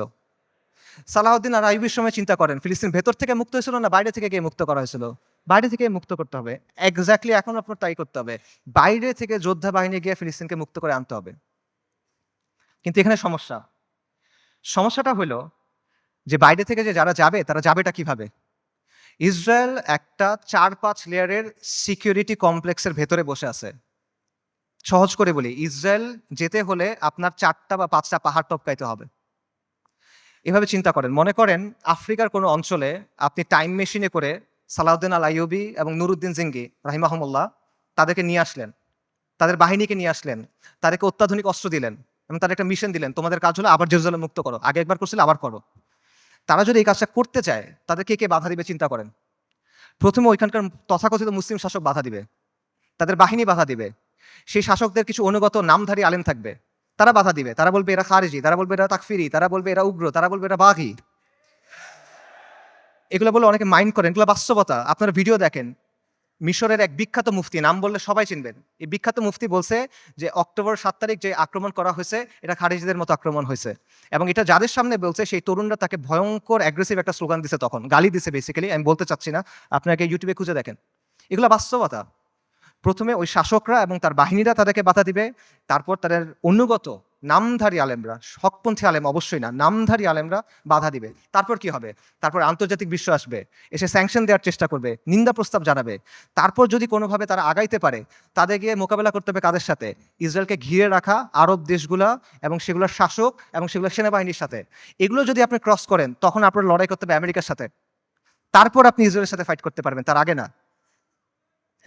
সালাহউদ্দিন আর আইয়ুবের সময় চিন্তা করেন, ফিলিস্তিন ভেতর থেকে মুক্ত হয়েছিল না বাইরে থেকে গিয়ে মুক্ত করা হয়েছিল? বাইরে থেকে মুক্ত করতে হবে। এক্স্যাক্টলি এখন আপনার তাই করতে হবে। বাইরে থেকে যোদ্ধা বাহিনী গিয়ে ফিলিস্তিনকে মুক্ত করে আনতে হবে। কিন্তু এখানে সমস্যা। সমস্যাটা হলো যে বাইরে থেকে যে যারা যাবে তারা যাবেটা কিভাবে? ইসরায়েল একটা ৪-৫ লেয়ারের সিকিউরিটি কমপ্লেক্সের ভেতরে বসে আছে। সহজ করে বলি, ইসরায়েল যেতে হলে আপনার ৪টা বা ৫টা পাহাড় টপকাইতে হবে। এভাবে চিন্তা করেন, মনে করেন আফ্রিকার কোনো অঞ্চলে আপনি টাইম মেশিনে করে সালাউদ্দিন আল আইয়ুবী এবং নুরুদ্দিন জিঙ্গি রাহিমাহুমুল্লাহ তাদেরকে নিয়ে আসলেন, তাদের বাহিনীকে নিয়ে আসলেন, তাদেরকে অত্যাধুনিক অস্ত্র দিলেন এবং তাদের একটা মিশন দিলেন, তোমাদের কাজ হলো আবার জেরুজালেম মুক্ত করো, আগে একবার করছিলে আবার করো। তারা যদি এই কাজটা করতে চায় তাদেরকে কে বাধা দিবে চিন্তা করেন। প্রথমে ওইখানকার তথাকথিত মুসলিম শাসক বাধা দিবে, তাদের বাহিনী বাধা দিবে, সেই শাসকদের কিছু অনুগত নামধারী আলেম থাকবে, তারা বাধা দিবে, তারা বলবে এরা খারিজি, তারা বলবে এরা তাকফিরি, তারা বলবে এরা উগ্র, তারা বলবে এরা বাঘি। এগুলো বলে অনেকে মাইন্ড করেন, এগুলো বাস্তবতা। আপনারা ভিডিও দেখেন, মিশরের এক বিখ্যাত মুফতি, নাম বললে সবাই চিনবেন, এই বিখ্যাত মুফতি বলছে যে অক্টোবর ৭ তারিখ যে আক্রমণ করা হয়েছে এটা খারিজিদের মতো আক্রমণ হয়েছে, এবং এটা যাদের সামনে বলছে সেই তরুণরা তাকে ভয়ঙ্কর অ্যাগ্রেসিভ একটা স্লোগান দিছে, তখন গালি দিছে বেসিক্যালি, আমি বলতে চাচ্ছি না, আপনাকে ইউটিউবে খুঁজে দেখেন। এগুলো বাস্তবতা। প্রথমে ওই শাসকরা এবং তার বাহিনীরা তাদেরকে বাধা দিবে, তারপর তাদের অনুগত নামধারী আলেমরা, হকপন্থী আলেম অবশ্যই না, নামধারী আলেমরা বাধা দিবে। তারপর কি হবে? তারপর আন্তর্জাতিক বিশ্ব আসবে, এসে স্যাংশন দেওয়ার চেষ্টা করবে, নিন্দা প্রস্তাব জানাবে। তারপর যদি কোনোভাবে তারা আগাইতে পারে, তাদের গিয়ে মোকাবেলা করতে হবে কাদের সাথে? ইসরায়েলকে ঘিরে রাখা আরব দেশগুলা এবং সেগুলোর শাসক এবং সেগুলোর সেনাবাহিনীর সাথে। এগুলো যদি আপনি ক্রস করেন, তখন আপনার লড়াই করতে হবে আমেরিকার সাথে। তারপর আপনি ইসরায়েলের সাথে ফাইট করতে পারবেন, তার আগে না।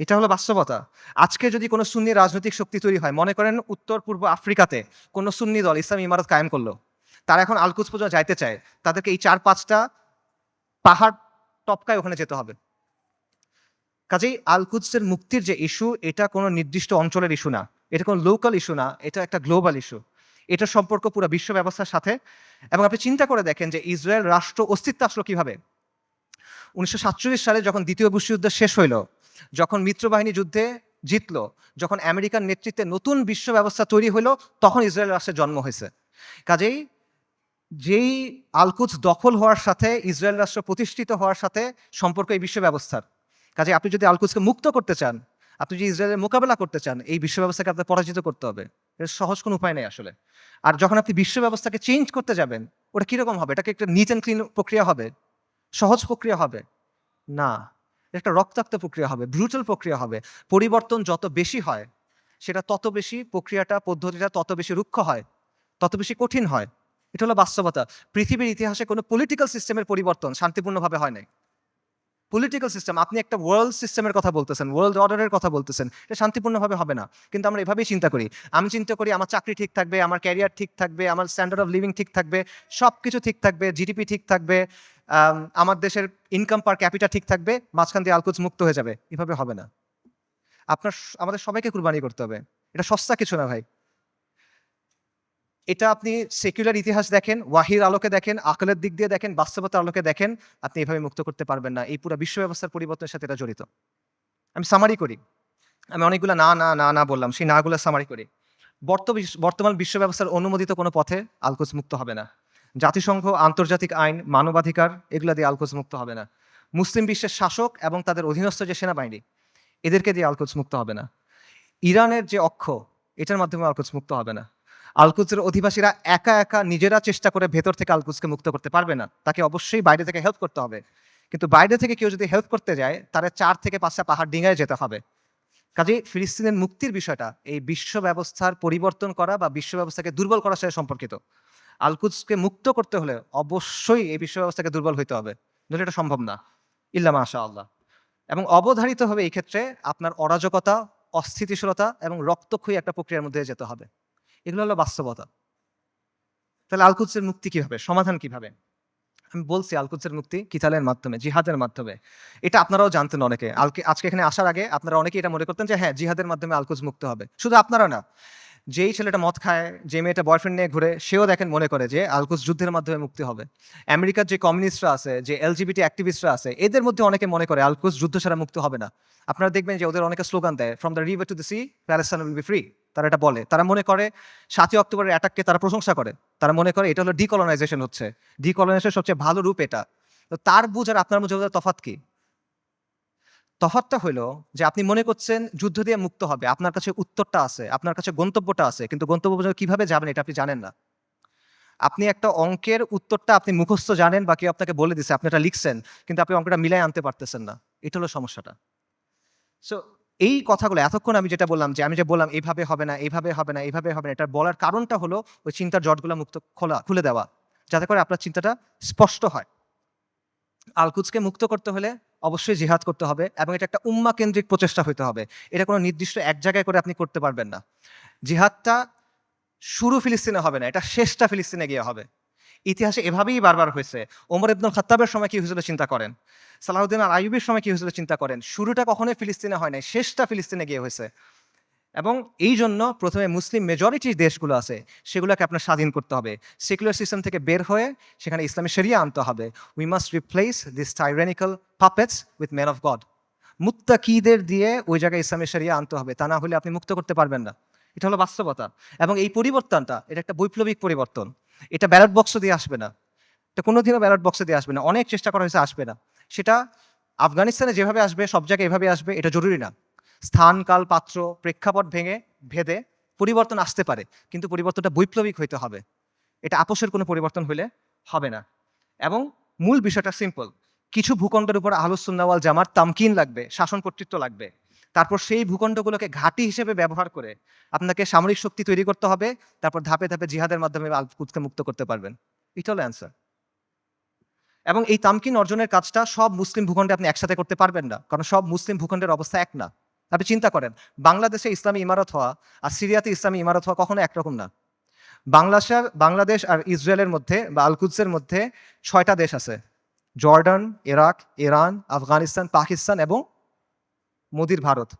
এটা হলো বাস্তবতা। আজকে যদি কোনো সুন্নি রাজনৈতিক শক্তি তৈরি হয়, মনে করেন উত্তর পূর্ব আফ্রিকাতে কোনো সুন্নি দল ইসলামী ইমারত কায়েম করলো, তারা এখন আল-কুদস পর্যন্ত যাইতে চায়, তাদেরকে এই ৪-৫টা পাহাড় টপকায় ওখানে যেতে হবে। কাজেই আল-কুদসের মুক্তির যে ইস্যু, এটা কোনো নির্দিষ্ট অঞ্চলের ইস্যু না, এটা কোনো লোকাল ইস্যু না, এটা একটা গ্লোবাল ইস্যু। এটার সম্পর্ক পুরো বিশ্ব ব্যবস্থার সাথে। এবং আপনি চিন্তা করে দেখেন যে ইসরায়েল রাষ্ট্র অস্তিত্ব আসলো কিভাবে? ১৯৪৭ সালে যখন দ্বিতীয় বিশ্বযুদ্ধ শেষ হইল, যখন মিত্রবাহিনী যুদ্ধে জিতলো, যখন আমেরিকার নেতৃত্বে নতুন বিশ্ব ব্যবস্থা তৈরি হইল, তখন ইসরায়েল রাষ্ট্রের জন্ম হয়েছে। কাজেই যেই আল-কুদস দখল হওয়ার সাথে ইসরায়েল রাষ্ট্র প্রতিষ্ঠিত হওয়ার সাথে সম্পর্ক এই বিশ্ব ব্যবস্থার। কাজে আপনি যদি আল-কুদসকে মুক্ত করতে চান, আপনি যদি ইসরায়েলের মোকাবেলা করতে চান, এই বিশ্ব ব্যবস্থাকে আপনার পরাজিত করতে হবে। এর সহজ কোনো উপায় নেই আসলে। আর যখন আপনি বিশ্ব ব্যবস্থাকে চেঞ্জ করতে যাবেন, ওটা কিরকম হবে? এটাকে একটা নিট অ্যান্ড ক্লিন প্রক্রিয়া হবে? সহজ প্রক্রিয়া হবে? না, একটা রক্তাক্ত প্রক্রিয়া হবে, ব্রুটাল প্রক্রিয়া হবে। পরিবর্তন যত বেশি হয়, সেটা তত বেশি প্রক্রিয়াটা, পদ্ধতিটা তত বেশি রুক্ষ হয়, তত বেশি কঠিন হয়। এটা হলো বাস্তবতা। পৃথিবীর ইতিহাসে কোনো পলিটিক্যাল সিস্টেমের পরিবর্তন শান্তিপূর্ণভাবে হয় নাই। পলিটিক্যাল সিস্টেম, আপনি একটা ওয়ার্ল্ড সিস্টেমের কথা বলতেছেন, ওয়ার্ল্ড অর্ডারের কথা বলতেছেন, এটা শান্তিপূর্ণভাবে হবে না। কিন্তু আমরা এভাবেই চিন্তা করি। আমি চিন্তা করি আমার চাকরি ঠিক থাকবে, আমার ক্যারিয়ার ঠিক থাকবে, আমার স্ট্যান্ডার্ড অফ লিভিং ঠিক থাকবে, সব কিছু ঠিক থাকবে, জিডিপি ঠিক থাকবে, আমার দেশের ইনকাম পার ক্যাপিটা ঠিক থাকবে, মাঝখান দিয়ে আল-কুদস মুক্ত হয়ে যাবে। এভাবে হবে না। আপনার আমাদের সবাইকে কুরবানি করতে হবে। এটা সস্তা কিছু না ভাই। এটা আপনি সেকুলার ইতিহাস দেখেন, ওয়াহির আলোকে দেখেন, আকলের দিক দিয়ে দেখেন, বাস্তবতার আলোকে দেখেন, আপনি এভাবে মুক্ত করতে পারবেন না। এই পুরা বিশ্ব ব্যবস্থার পরিবর্তনের সাথে এটা জড়িত। আমি সামারি করি। আমি অনেকগুলা না, না, না, না বললাম। সেই না গুলা সামারি করি। বর্তমান বিশ্ব ব্যবস্থার অনুমোদিত কোনো পথে আল-কুদস মুক্ত হবে না। জাতিসংঘ, আন্তর্জাতিক আইন, মানবাধিকার এগুলা দিয়ে আল-কুদস মুক্ত হবে না। মুসলিম বিশ্বের শাসক এবং তাদের অধীনস্থ যে সেনাবাহিনী, এদেরকে দিয়ে আল-কুদস মুক্ত হবে না। ইরানের যে অক্ষ, এটার মাধ্যমে আল-কুদস মুক্ত হবে না। আল-কুদসের অধিবাসীরা একা একা নিজেরা চেষ্টা করে ভেতর থেকে আল-কুদসকে মুক্ত করতে পারবে না। তাকে অবশ্যই বাইরে থেকে হেল্প করতে হবে। কিন্তু বাইরে থেকে কেউ যদি হেল্প করতে যায়, তারা ৪ থেকে ৫টা পাহাড় ডিঙায় যেতে হবে। কাজেই ফিলিস্তিনের মুক্তির বিষয়টা এই বিশ্ব ব্যবস্থার পরিবর্তন করা বা বিশ্ব ব্যবস্থাকে দুর্বল করার সাথে সম্পর্কিত। আল-কুদসকে মুক্ত করতে হলে অবশ্যই এই বিশ্ব ব্যবস্থাকে দুর্বল হইতে হবে। নইলে এটা সম্ভব না। ইল্লা মাশাআল্লাহ। এবং অবধারিতভাবে এই ক্ষেত্রে আপনার অরাজকতা, অস্থিতিশীলতা এবং রক্তক্ষয়ী একটা প্রক্রিয়ার মধ্যে যেতে হবে। এগুলো হলো বাস্তবতা। তাহলে আল কুদসের মুক্তি কিভাবে, সমাধান কিভাবে? আমি বলছি আল কুদসের মুক্তি কিতালের মাধ্যমে, জিহাদের মাধ্যমে। এটা আপনারাও জানতেন অনেকে। আজকে এখানে আসার আগে আপনারা অনেকেই এটা মনে করতেন যে হ্যাঁ, জিহাদের মাধ্যমে আল কুদস মুক্ত হবে। শুধু আপনারা না, যেই ছেলেটা মদ খায়, যে মেয়েটা বয়ফ্রেন্ড নিয়ে ঘুরে, সেও দেখেন মনে করে যে আল কুদস যুদ্ধের মাধ্যমে মুক্তি হবে। আমেরিকার যে কমিউনিস্টরা আছে, যে এলজিবিটি অ্যাক্টিভিস্টরা আছে, এদের মধ্যে অনেকে মনে করে আল কুদস যুদ্ধ ছাড়া মুক্ত হবে না। আপনারা দেখবেন যে ওদের অনেকে স্লোগান দেয়, from the river to the sea Palestine will be free. তারা এটা বলে। তারা মনে করে ৭ই অক্টোবরের অ্যাটাককে তারা প্রশংসা করে। তারা মনে করে এটা হলো ডিকলোনাইজেশন হচ্ছে। ডিকলোনাইজেশনের সবচেয়ে ভালো রূপ এটা। তো তার বুঝ আর আপনার বুঝে তফাৎ কি? তফাৎটা হইলো যে আপনি মনে করছেন যুদ্ধ দিয়ে মুক্ত হবে। আপনার কাছে উত্তরটা আছে, আপনার কাছে গন্তব্যটা আছে। কিন্তু গন্তব্য পর্যন্ত কিভাবে যাবেন এটা আপনি জানেন না। আপনি একটা অঙ্কের উত্তরটা আপনি মুখস্থ জানেন বা কেউ আপনাকে বলে দিছে, আপনি এটা লিখছেন, কিন্তু আপনি অঙ্কটা মিলায় আনতে পারতেছেন না। এটা হলো সমস্যাটা। সো এই কথাগুলো এতক্ষণ আমি যেটা বললাম, যে আমি যে বললাম এভাবে হবে না, এভাবে হবে না, এভাবে হবে না, এটার বলার কারণটা হলো ওই চিন্তার জটগুলো খুলে দেওয়া। যাতে করে আপনার চিন্তাটা স্পষ্ট হয়। আল কুদসকে মুক্ত করতে হলে অবশ্যই জিহাদ করতে হবে এবং এটা একটা উম্মা কেন্দ্রিক প্রচেষ্টা হইতে হবে। এটা কোনো নির্দিষ্ট এক জায়গায় করে আপনি করতে পারবেন না। জিহাদটা শুরু ফিলিস্তিনে হবে না, এটা শেষটা ফিলিস্তিনে গিয়ে হবে। ইতিহাসে এভাবেই বারবার হয়েছে। ওমর ইবনুল খাত্তাবের সময় কি হয়েছিল চিন্তা করেন। সালাহউদ্দিন আল আইয়ুবের সময় কি হয়েছিল চিন্তা করেন। শুরুটা কখনোই ফিলিস্তিনে হয় নাই, শেষটা ফিলিস্তিনে গিয়ে হয়েছে। এবং এই জন্য প্রথমে মুসলিম মেজরিটি দেশগুলো আছে সেগুলোকে আপনার স্বাধীন করতে হবে। সেকুলার সিস্টেম থেকে বের হয়ে সেখানে ইসলামী শরিয়া আনতে হবে। We must replace this tyrannical puppets with man of God. মুত্তাকিদের দিয়ে ওই জায়গায় ইসলামী শরিয়া আনতে হবে, তা না হলে আপনি মুক্ত করতে পারবেন না। এটা হলো বাস্তবতা। এবং এই পরিবর্তনটা এটা একটা বৈপ্লবিক পরিবর্তন। এটা ব্যালট বক্স দিয়ে আসবে না, এটা কোনোদিনও ব্যালট বক্সে দিয়ে আসবে না। অনেক চেষ্টা করা হয়েছে, আসবে না। সেটা আফগানিস্তানে যেভাবে আসবে, সব জায়গায় এভাবে আসবে, এটা জরুরি না। স্থান, কাল, পাত্র, প্রেক্ষাপট ভেদে পরিবর্তন আসতে পারে, কিন্তু পরিবর্তনটা বৈপ্লবিক হইতে হবে। এটা আপোষের কোনো পরিবর্তন হইলে হবে না। এবং মূল বিষয়টা সিম্পল। কিছু ভূখণ্ডের উপর আহলুস সুন্নাহ ওয়াল জামাত তামকিন লাগবে, শাসন কর্তৃত্ব লাগবে। তারপর সেই ভূখণ্ডগুলোকে ঘাঁটি হিসেবে ব্যবহার করে আপনাকে সামরিক শক্তি তৈরি করতে হবে। তারপর ধাপে ধাপে জিহাদের মাধ্যমে আল কুদসকে মুক্ত করতে পারবেন। এটা হলো অ্যান্সার। এবং এই তামকিন অর্জনের কাজটা সব মুসলিম ভূখণ্ডে আপনি একসাথে করতে পারবেন না, কারণ সব মুসলিম ভূখণ্ডের অবস্থা এক না। আপনি চিন্তা করেন, বাংলাদেশে ইসলামী ইমারত হওয়া আর সিরিয়াতে ইসলামী ইমারত হওয়া কখনো একরকম না। বাংলাদেশ আর ইসরায়েলের মধ্যে বা আল কুদসের মধ্যে 6টা দেশ আছে: Jordan, Iraq, Iran, Afghanistan, Pakistan এবং মোদির ভারত।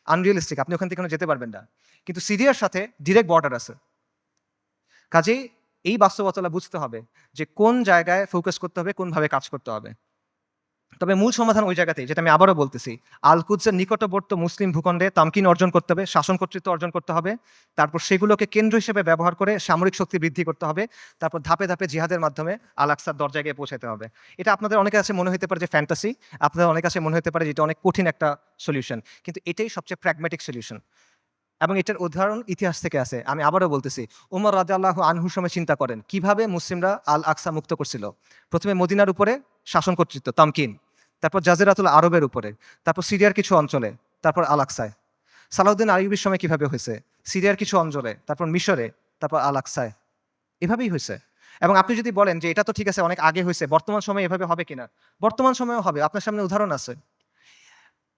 আনরিয়েলিস্টিক, আপনি ওখান থেকে কোনো যেতে পারবেন না। কিন্তু সিরিয়ার সাথে ডিরেক্ট বর্ডার আছে। কাজেই এই বাস্তবতা বুঝতে হবে যে কোন জায়গায় ফোকাস করতে হবে, কোনভাবে কাজ করতে হবে। তবে মূল সমাধান ওই জায়গাতেই, যেটা আমি আবারও বলতেছি, আল কুদসের নিকটবর্তী মুসলিম ভূখণ্ডে তামকিন অর্জন করতে হবে, শাসন কর্তৃত্ব অর্জন করতে হবে। তারপর সেগুলোকে কেন্দ্র হিসেবে ব্যবহার করে সামরিক শক্তি বৃদ্ধি করতে হবে। তারপর ধাপে ধাপে জিহাদের মাধ্যমে আল আকসার দরজায় গিয়ে পৌঁছাতে হবে। এটা আপনাদের অনেকের কাছে মনে হতে পারে যে ফ্যান্টাসি, আপনাদের অনেকের কাছে মনে হতে পারে যে এটা অনেক কঠিন একটা সলিউশন, কিন্তু এটাই সবচেয়ে প্র্যাগম্যাটিক সলিউশন। এবং এটার উদাহরণ ইতিহাস থেকে আছে। আমি আবারও বলতেছি, ওমর রাদিয়াল্লাহু আনহুর সময় চিন্তা করেন কিভাবে মুসলিমরা আল আকসা মুক্ত করছিল। প্রথমে মদিনার উপরে শাসন কর্তৃত্ব, তামকিন, তারপর জাজিরাতুল আরবের উপরে, তারপর সিরিয়ার কিছু অঞ্চলে, তারপর আল আকসায়। সালাউদ্দিন আইয়ুবীর সময় কিভাবে হয়েছে, সিরিয়ার কিছু অঞ্চলে, তারপর মিশরে, তারপর আল আকসায়। এভাবেই হয়েছে। এবং আপনি যদি বলেন যে এটা তো ঠিক আছে, অনেক আগে হয়েছে, বর্তমান সময়ে এভাবে হবে কিনা, বর্তমান সময়েও হবে। আপনার সামনে উদাহরণ আছে।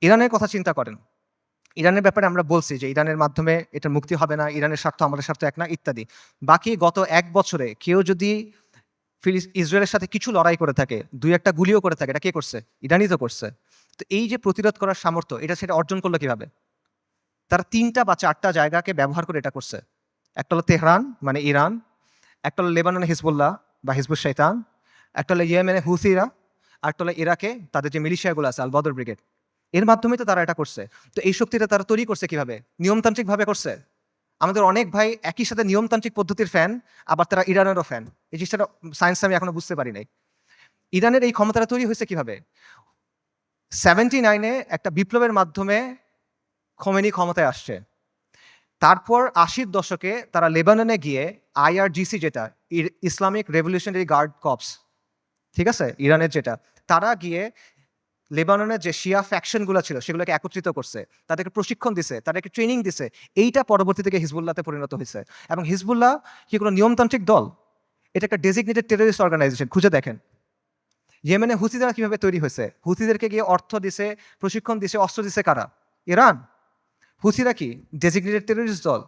ইরানের কথা চিন্তা করেন। ইরানের ব্যাপারে আমরা বলছি যে ইরানের মাধ্যমে এটা মুক্তি হবে না, ইরানের স্বার্থ আমাদের স্বার্থ এক না, ইত্যাদি। বাকি গত 1 বছরে কেউ যদি ইসরায়েলের সাথে কিছু লড়াই করে থাকে, 2-1টা গুলিও করে থাকে, এটা কে করছে? ইরানই তো করছে। তো এই যে প্রতিরোধ করার সামর্থ্য, এটা সেটা অর্জন করলো কিভাবে? তারা 3টা বা 4টা জায়গাকে ব্যবহার করে এটা করছে। একটা হলো তেহরান মানে ইরান, একটা হলো লেবাননে হিজবুল্লাহ বা হিজবুল শয়তান, একটা হলো ইয়েমেনে হুথিরা, আর একটা হলো ইরাকে তাদের যে মিলিশিয়াগুলো আছে আল বদর ব্রিগেড। এর মাধ্যমে তো তারা এটা করছে। তো এই শক্তিটা তারা তৈরি করছে কিভাবে? নিয়মতান্ত্রিকভাবে করছে। আমাদের অনেক ভাই একই সাথে নিয়মতান্ত্রিক পদ্ধতির ফ্যান, আবার তারা ইরানেরও ফ্যান। এই জিনিসটা সায়েন্স আমি এখনো বুঝতে পারি নাই। ইরানের এই ক্ষমতাটা তৈরি হয়েছে কিভাবে? 79-এ একটা বিপ্লবের মাধ্যমে খোমেনি ক্ষমতায় আসছে। তারপর 80-র দশকে তারা লেবাননে গিয়ে আইআরজিসি, যেটা ইসলামিক রেভলিউশনারি গার্ড কর্পস, ঠিক আছে, ইরানের যেটা, তারা গিয়ে লেবাননের যে শিয়া ফ্যাকশনগুলো ছিল সেগুলোকে একত্রিত করছে, তাদেরকে প্রশিক্ষণ দিছে, তাদেরকে ট্রেনিং দিছে। এইটা পরবর্তী থেকে হিজবুল্লাহতে পরিণত হয়েছে। এবং হিজবুল্লাহ কি কোনো নিয়মতান্ত্রিক দল? এটা একটা ডেজিগনেটেড টেররিস্ট অর্গানাইজেশন। খুঁজে দেখেন ইয়েমেনে হুথিরা কিভাবে তৈরি হয়েছে। হুথিদেরকে গিয়ে অর্থ দিছে, প্রশিক্ষণ দিছে, অস্ত্র দিছে কারা? ইরান। হুথিরা কি ডেজিগনেটেড টেররিস্ট দল?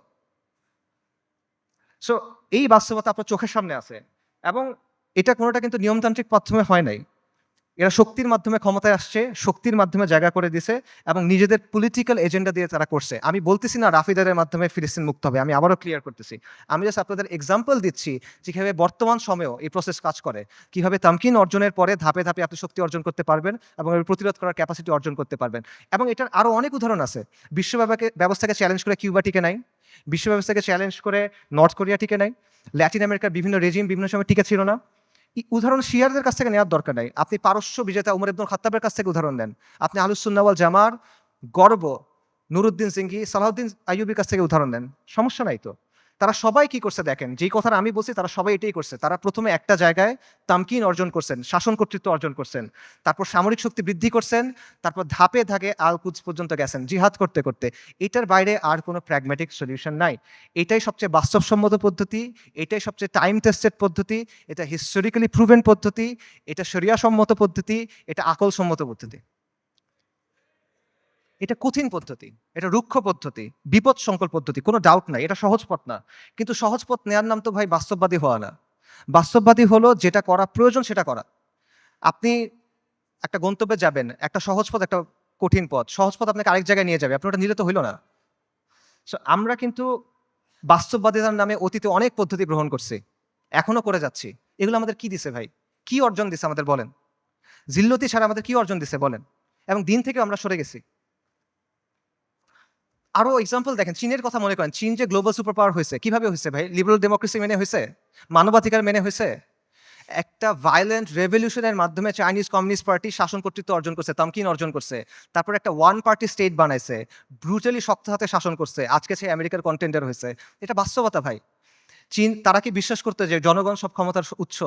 সো এই বাস্তবতা আপনার চোখের সামনে আছে, এবং এটা কোনোটা কিন্তু নিয়মতান্ত্রিক মাধ্যমে হয় নাই। এরা শক্তির মাধ্যমে ক্ষমতায় আসছে, শক্তির মাধ্যমে জায়গা করে দিছে, এবং নিজেদের পলিটিক্যাল এজেন্ডা দিয়ে তারা করছে। আমি বলতেছি না রাফিদারের মাধ্যমে ফিলিস্তিন মুক্ত হবে, আমি আবারও ক্লিয়ার করতেছি। আমি জাস্ট আপনাদের এক্সাম্পল দিচ্ছি যে কীভাবে বর্তমান সময়েও এই প্রসেস কাজ করে, কীভাবে তামকিন অর্জনের পরে ধাপে ধাপে আপনি শক্তি অর্জন করতে পারবেন এবং এর প্রতিরোধ করার ক্যাপাসিটি অর্জন করতে পারবেন। এবং এটার আরও অনেক উদাহরণ আছে। বিশ্ব ব্যবস্থাকে চ্যালেঞ্জ করে কিউবা টিকে নাই, বিশ্ব ব্যবস্থাকে চ্যালেঞ্জ করে নর্থ কোরিয়া টিকে নাই, ল্যাটিন আমেরিকার বিভিন্ন রেজিম বিভিন্ন সময় টিকে ছিল না। উদাহরণ শিয়ারদের কাছ থেকে নেওয়ার দরকার নাই, আপনি পারস্য বিজেতা উমর ইবনুল খাত্তাবের কাছ থেকে উদাহরণ নেন, আপনি আহলুস সুন্নাহ ওয়াল জামার গর্ব নুরুদ্দিন সিংহি, সালাউদ্দিন আইয়ুবির কাছ থেকে উদাহরণ নেন, সমস্যা নাই তো। তারা সবাই কি করছে দেখেন, যেই কথাটা আমি বলছি তারা সবাই এটাই করছে। তারা প্রথমে একটা জায়গায় তামকিন অর্জন করছেন, শাসন কর্তৃত্ব অর্জন করছেন, তারপর সামরিক শক্তি বৃদ্ধি করছেন, তারপর ধাপে ধাপে আল কুদস পর্যন্ত গেছেন জিহাদ করতে করতে। এটার বাইরে আর কোনো প্র্যাগম্যাটিক সলিউশন নাই। এটাই সবচেয়ে বাস্তবসম্মত পদ্ধতি, এটাই সবচেয়ে টাইম টেস্টেড পদ্ধতি, এটা হিস্টোরিক্যালি প্রুভেন পদ্ধতি, এটা শরিয়া সম্মত পদ্ধতি, এটা আকল সম্মত পদ্ধতি। এটা কঠিন পদ্ধতি, এটা রুক্ষ পদ্ধতি, বিপদ সংকুল পদ্ধতি, কোনো ডাউট নাই, এটা সহজ পথ না। কিন্তু সহজ পথ নেওয়ার নাম তো ভাই বাস্তববাদী হওয়া না। বাস্তববাদী হলো যেটা করা প্রয়োজন সেটা করা। আপনি একটা গন্তব্যে যাবেন, একটা সহজ পথ, একটা কঠিন পথ। সহজ পথ আপনাকে আরেক জায়গায় নিয়ে যাবে, আপনি ওটা নিলে তো হইল না। সো আমরা কিন্তু বাস্তববাদিতার নামে অতীতে অনেক পদ্ধতি গ্রহণ করছি, এখনো করে যাচ্ছি। এগুলো আমাদের কি দিছে ভাই? কি অর্জন দিছে আমাদের বলেন? জিল্লতি ছাড়া আমাদের কি অর্জন দিছে বলেন? এবং দিন থেকে আমরা সরে গেছি। আরো এক্সাম্পল দেখেন, চীনের কথা মনে করেন। চীন যে গ্লোবাল সুপার পাওয়ার হয়েছে, কিভাবে হয়েছে ভাই? লিবারাল ডেমোক্রেসি মেনে হয়েছে? মানবাধিকার মেনে হয়েছে? একটা ভায়োলেন্ট রেভলিউশনের মাধ্যমে চাইনিজ কমিউনিস্ট পার্টি শাসন কর্তৃত্ব অর্জন করছে, তামকিন অর্জন করছে। তারপর একটা ওয়ান পার্টি স্টেট বানাইছে, ব্রুটালি শক্ত হাতে শাসন করছে, আজকে সে আমেরিকার কন্টেন্ডার হয়েছে। এটা বাস্তবতা ভাই। চীন, তারা কি বিশ্বাস করতে যে জনগণ সব ক্ষমতার উৎস?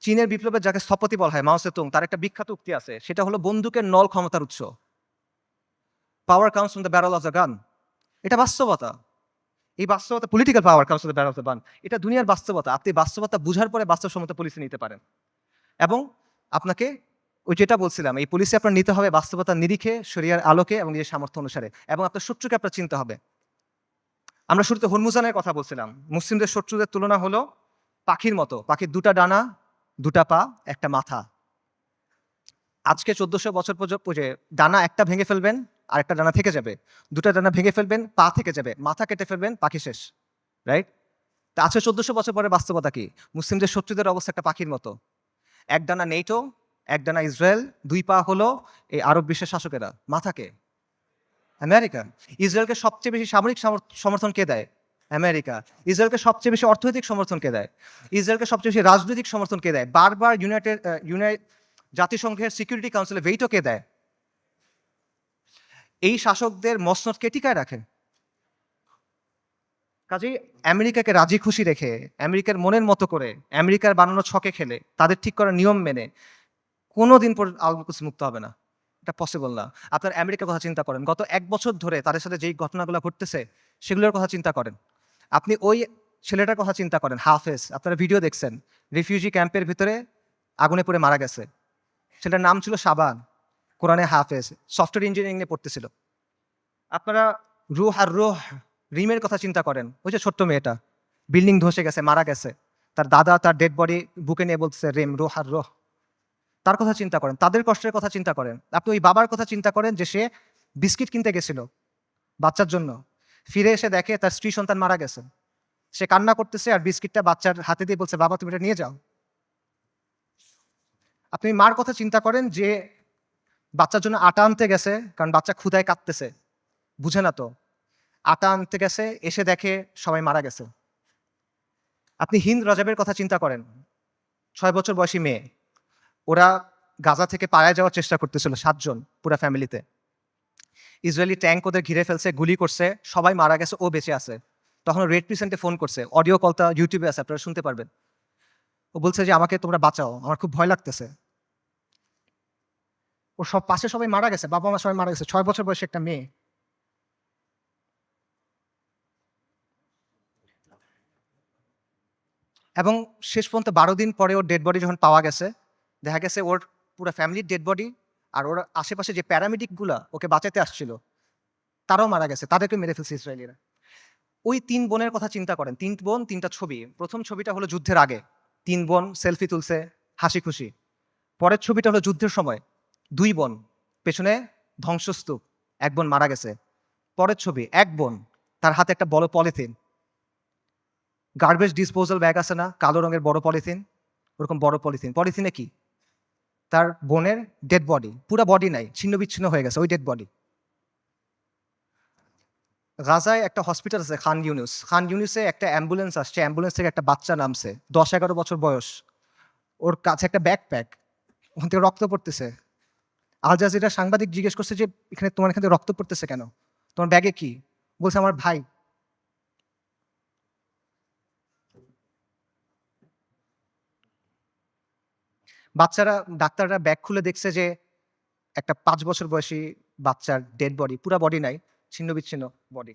চীনের বিপ্লবের যাকে স্থপতি বলা হয় মাও সেতুং, তার একটা বিখ্যাত উক্তি আছে, সেটা হলো বন্দুকের নল ক্ষমতার উৎস। পাওয়ার comes from the barrel of the gun. এটা বাস্তবতা। এই বাস্তবতা, political power comes from the barrel of the gun. এটা দুনিয়ার বাস্তবতা। আপনি বাস্তবতা বুঝার পরে বাস্তবসম্মত পলিসি নিতে পারেন। এবং আপনাকে ওই যেটা বলছিলাম, এই পলিসি আপনার নিতে হবে বাস্তবতার নিরিখে, শরিয়ার আলোকে এবং নিজের সামর্থ্য অনুসারে, এবং আপনার শত্রুকে আপনার চিনতে হবে। আমরা শুরুতে হরমুজানের কথা বলছিলাম। মুসলিমদের শত্রুদের তুলনা হলো পাখির মতো। পাখির দুটা ডানা, দুটা পা, একটা মাথা। আজকে 1400 বছর পর্যন্ত ডানা একটা ভেঙে ফেলবেন, আর একটা ডানা থেকে যাবে। দুটা ডানা ভেঙে ফেলবেন, পা থেকে যাবে। মাথা কেটে ফেলবেন, পাখি শেষ। রাইট? তা আজকে 1400 বছর পরে বাস্তবতা কি? মুসলিমদের শত্রুদের অবস্থা একটা পাখির মতো। এক ডানা নেটো, এক ডানা ইসরায়েল, দুই পা হলো এই আরব বিশ্বের শাসকেরা। মাথাকে আমেরিকা। ইসরায়েলকে সবচেয়ে বেশি সামরিক সমর্থন কে দেয়? আমেরিকা। ইসরায়েলকে সবচেয়ে বেশি অর্থনৈতিক সমর্থন কে দেয়? ইসরায়েলকে সবচেয়ে বেশি রাজনৈতিক সমর্থন কে দেয়? বারবার জাতিসংঘের সিকিউরিটি কাউন্সিলে ভেটো কে দেয়? এই শাসকদের মসনদ কে টিকায় রাখে? কাজেই আমেরিকাকে রাজি খুশি রেখে, আমেরিকার মনের মতো করে, আমেরিকার বানানো ছকে খেলে, তাদের ঠিক করা নিয়ম মেনে কোনোদিন পর আল কুদস মুক্ত হবে না। এটা পসিবল না। আপনার আমেরিকার কথা চিন্তা করেন। গত ১ বছর ধরে তাদের সাথে যেই ঘটনাগুলো ঘটতেছে, সেগুলোর কথা চিন্তা করেন। আপনি ওই ছেলেটার কথা চিন্তা করেন, হাফেজ। আপনারা ভিডিও দেখছেন। রিফিউজি ক্যাম্পের ভিতরে আগুনে পড়ে মারা গেছে। ছেলেটার নাম ছিল শাবান, কোরআনে হাফেজ, সফটওয়্যার ইঞ্জিনিয়ারিং নিয়ে পড়তেছিল। আপনারা রুহ রিমের কথা চিন্তা করেন। ওই যে ছোট্ট মেয়েটা, বিল্ডিং ধসে গেছে, মারা গেছে। তার দাদা তার ডেড বডি বুকে নিয়ে বলতেছে রিম, রুহ। তার কথা চিন্তা করেন, তাদের কষ্টের কথা চিন্তা করেন। আপনি ওই বাবার কথা চিন্তা করেন যে সে বিস্কিট কিনতে গেছিল বাচ্চার জন্য, ফিরে এসে দেখে তার স্ত্রী সন্তান মারা গেছে। সে কান্না করতেছে আর বিস্কিটটা বাচ্চার হাতে দিয়ে বলছে, বাবা তুমি এটা নিয়ে যাও। আপনি মার কথা চিন্তা করেন যে বাচ্চার জন্য আটা আনতে গেছে, কারণ বাচ্চা ক্ষুধায় কাঁদতেছে, বুঝে না তো। আটা আনতে গেছে, এসে দেখে সবাই মারা গেছে। আপনি হিন্দ রাজাবের কথা চিন্তা করেন, 6 বছর বয়সী মেয়ে। ওরা গাজা থেকে পালায় যাওয়ার চেষ্টা করতেছিল 7 জন পুরা ফ্যামিলিতে। ইসরায়েলি ট্যাঙ্ক ওদের ঘিরে ফেলছে, গুলি করছে, সবাই মারা গেছে, ও বেঁচে আছে। তখন রেড ক্রিসেন্টে ফোন করছে, অডিও কলটা ইউটিউবে আছে, আপনারা শুনতে পারবেন। ও বলছে যে আমাকে তোমরা বাঁচাও, আমার খুব ভয় লাগতেছে। ওর সব পাশে সবাই মারা গেছে, বাবা মা সবাই মারা গেছে, 6 বছর বয়সী একটা মেয়ে। এবং শেষ পর্যন্ত 12 দিন পরে ওর ডেড বডি যখন পাওয়া গেছে, দেখা গেছে ওর পুরো ফ্যামিলির ডেড বডি, আর ওর আশেপাশে যে প্যারামেডিকগুলা ওকে বাঁচাতে আসছিল তারাও মারা গেছে, তাদেরকে মেরে ফেলছে ইসরায়েলিরা। ওই ৩ বোনের কথা চিন্তা করেন। ৩ বোন ৩ টা ছবি। ১ম ছবিটা হলো যুদ্ধের আগে। ৩ বোন সেলফি তুলছে, হাসি খুশি। পরের ছবিটা হলো যুদ্ধের সময়। ২ বোন, পেছনে ধ্বংসস্তূপ। ১ বোন মারা গেছে। পরের ছবি ১ বোন, তার হাতে একটা বড় পলিথিন। গার্বেজ ডিসপোজাল ব্যাগ আছে না? কালো রঙের বড় পলিথিন। ওরকম বড় পলিথিন। পলিথিনে কি? তার বোনের ডেড বডি। পুরা বডি নাই, ছিন্ন-বিচ্ছিন্ন হয়ে গেছে ওই ডেড বডি। গাজায় একটা হসপিটাল আছে খান ইউনুস। খান ইউনুসে একটা অ্যাম্বুলেন্স আসছে। অ্যাম্বুলেন্স থেকে একটা বাচ্চা নামছে। ১০-১১ বছর বয়স। ওর কাছে একটা ব্যাকপ্যাক। ওখান থেকে রক্ত পড়তেছে। আল জাজিরার সাংবাদিক জিজ্ঞেস করছে যে, তোমার এখান থেকে রক্ত পড়তেছে কেন? তোমার ব্যাগে কি? বলছে, আমার ভাই। ডাক্তাররা ব্যাগ খুলে দেখছে যে একটা ৫ বছর বয়সী বাচ্চার ডেড বডি, পুরা বডি নাই, ছিন্ন-বিচ্ছিন্ন বডি।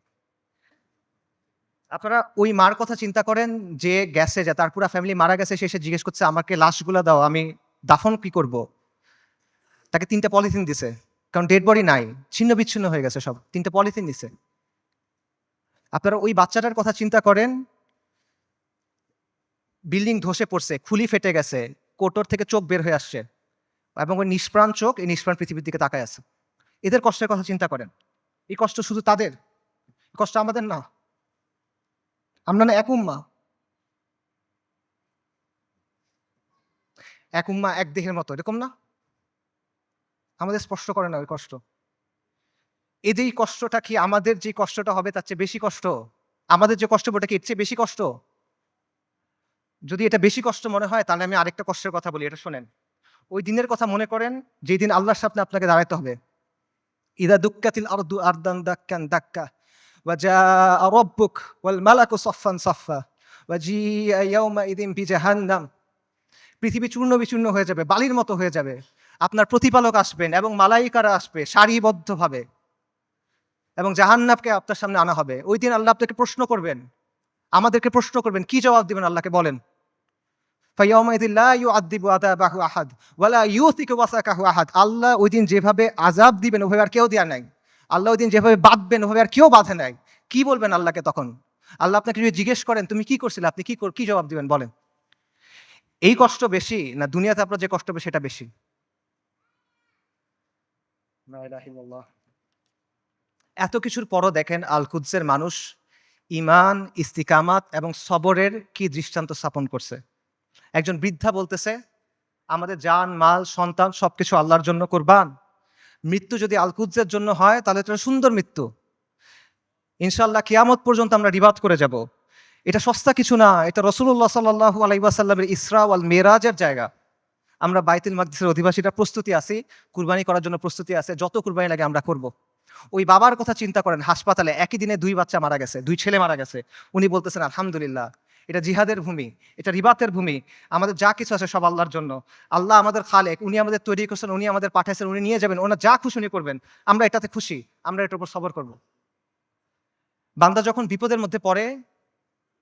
আপনারা ওই মার কথা চিন্তা করেন যে গেছে, যে তার পুরা ফ্যামিলি মারা গেছে, সে এসে জিজ্ঞেস করছে, আমাকে লাশগুলা দাও, আমি দাফন কি করব? তাকে ৩ টা পলিথিন দিছে। কারণ ডেড বডি নাই, ছিন্ন-বিচ্ছিন্ন হয়ে গেছে সব। ৩ টা পলিথিন দিছে। আপনারা ওই বাচ্চাটার কথা চিন্তা করেন, বিল্ডিং ধসে পড়ছে, খুলি ফেটে গেছে, কোটর থেকে চোখ বের হয়ে আসছে এবং ওই নিষ্প্রাণ চোখ, এই নিষ্প্রাণ পৃথিবীর দিকে তাকায় আছে। এদের কষ্টের কথা চিন্তা করেন। এই কষ্ট শুধু তাদের, এই কষ্ট আমাদের না। আমরা না এক উম্মাহ। এক উম্মাহ, এক দেহের মতো, এরকম না? আমাদের স্পর্শ করে না ওই কষ্ট। এই যে এই কষ্টটা কি আমাদের যে কষ্টটা হবে তার চেয়ে বেশি কষ্ট? আমাদের যে কষ্ট ওটা কি এর চেয়ে বেশি কষ্ট? যদি এটা বেশি কষ্ট মনে হয় তাহলে আমি আরেকটা কষ্টের কথা বলি, এটা শোনেন। ওই দিনের কথা মনে করেন যেই দিন আল্লাহর সামনে আপনাকে দাঁড়াতে হবে। ইদা দুক্কাতিল আরদু আরদান দাক্কান দাক্কা ওয়া জাআ রাব্বুক ওয়াল মালাকু সাফফান সাফফা ওয়া জিআ ইয়াওমাইযিন বিজাহান্নাম। পৃথিবী চূর্ণ-বিচূর্ণ হয়ে যাবে, বালির মতো হয়ে যাবে। আপনার প্রতিপালক আসবেন এবং মালাইকারা আসবে সারিবদ্ধভাবে এবং জাহান্নামকে আপনার সামনে আনা হবে। ওই দিন আল্লাহ আপনাকে প্রশ্ন করবেন, আমাদেরকে প্রশ্ন করবেন। কি জবাব দিবেন আল্লাহকে বলেন? ফাইয়াউমাইযিন লা ইউআযযিবু আযাবাহু আহাদ ওয়া লা ইউথিকু ওয়াসাকাহু আহাদ। আল্লাহ ওই দিন যেভাবে আযাব দিবেন ওভাবে আর কেউ দেয়া নাই। আল্লাহ ওই দিন যেভাবে বাঁধবেন ওভাবে আর কেউ বাঁধে নাই। কি বলবেন আল্লাহকে তখন? আল্লাহ আপনাকে যদি জিজ্ঞেস করেন তুমি কি করছিলে, আপনি কি জবাব দিবেন বলেন? এই কষ্ট বেশি না দুনিয়াতে আপনার যে কষ্ট হবে সেটা বেশি? লা ইলাহা ইল্লাল্লাহ। এত কিছুর পরও দেখেন আল কুদসের মানুষ ঈমান, ইস্তিকামাত এবং সবরের কি দৃষ্টান্ত স্থাপন করছে। একজন বৃদ্ধা বলতেছে, আমাদের জান, মাল, সন্তান সবকিছু আল্লাহর জন্য কুরবান। মৃত্যু যদি আল কুদসের জন্য হয় তাহলে এটা সুন্দর মৃত্যু। ইনশাআল্লাহ কিয়ামত পর্যন্ত আমরা রিবাদ করে যাব। এটা সস্তা কিছু না, এটা রাসূলুল্লাহ সাল্লাল্লাহু আলাইহি ওয়াসাল্লামের ইসরা ওয়াল মিরাজের জায়গা। আমরা বাইতুল মাকদিসের অধিবাসীরা প্রস্তুতি আছি, কুরবানি করার জন্য প্রস্তুতি আছে। যত কুরবানি লাগে আমরা করব। ওই বাবার কথা চিন্তা করেন, হাসপাতালে একই দিনে ২ বাচ্চা মারা গেছে, ২ ছেলে মারা গেছে। উনি বলতেছেন আলহামদুলিল্লাহ, এটা জিহাদের ভূমি, এটা রিবাতের ভূমি। আমাদের যা কিছু আছে সব আল্লাহর জন্য। আল্লাহ আমাদের খালেক, উনি আমাদের তৈরি করছেন, উনি আমাদের পাঠাইছেন, উনি নিয়ে যাবেন, ওনার যা খুশি উনি করবেন। আমরা এটাতে খুশি, আমরা এটার উপর সবর করব। বান্দা যখন বিপদের মধ্যে পড়ে,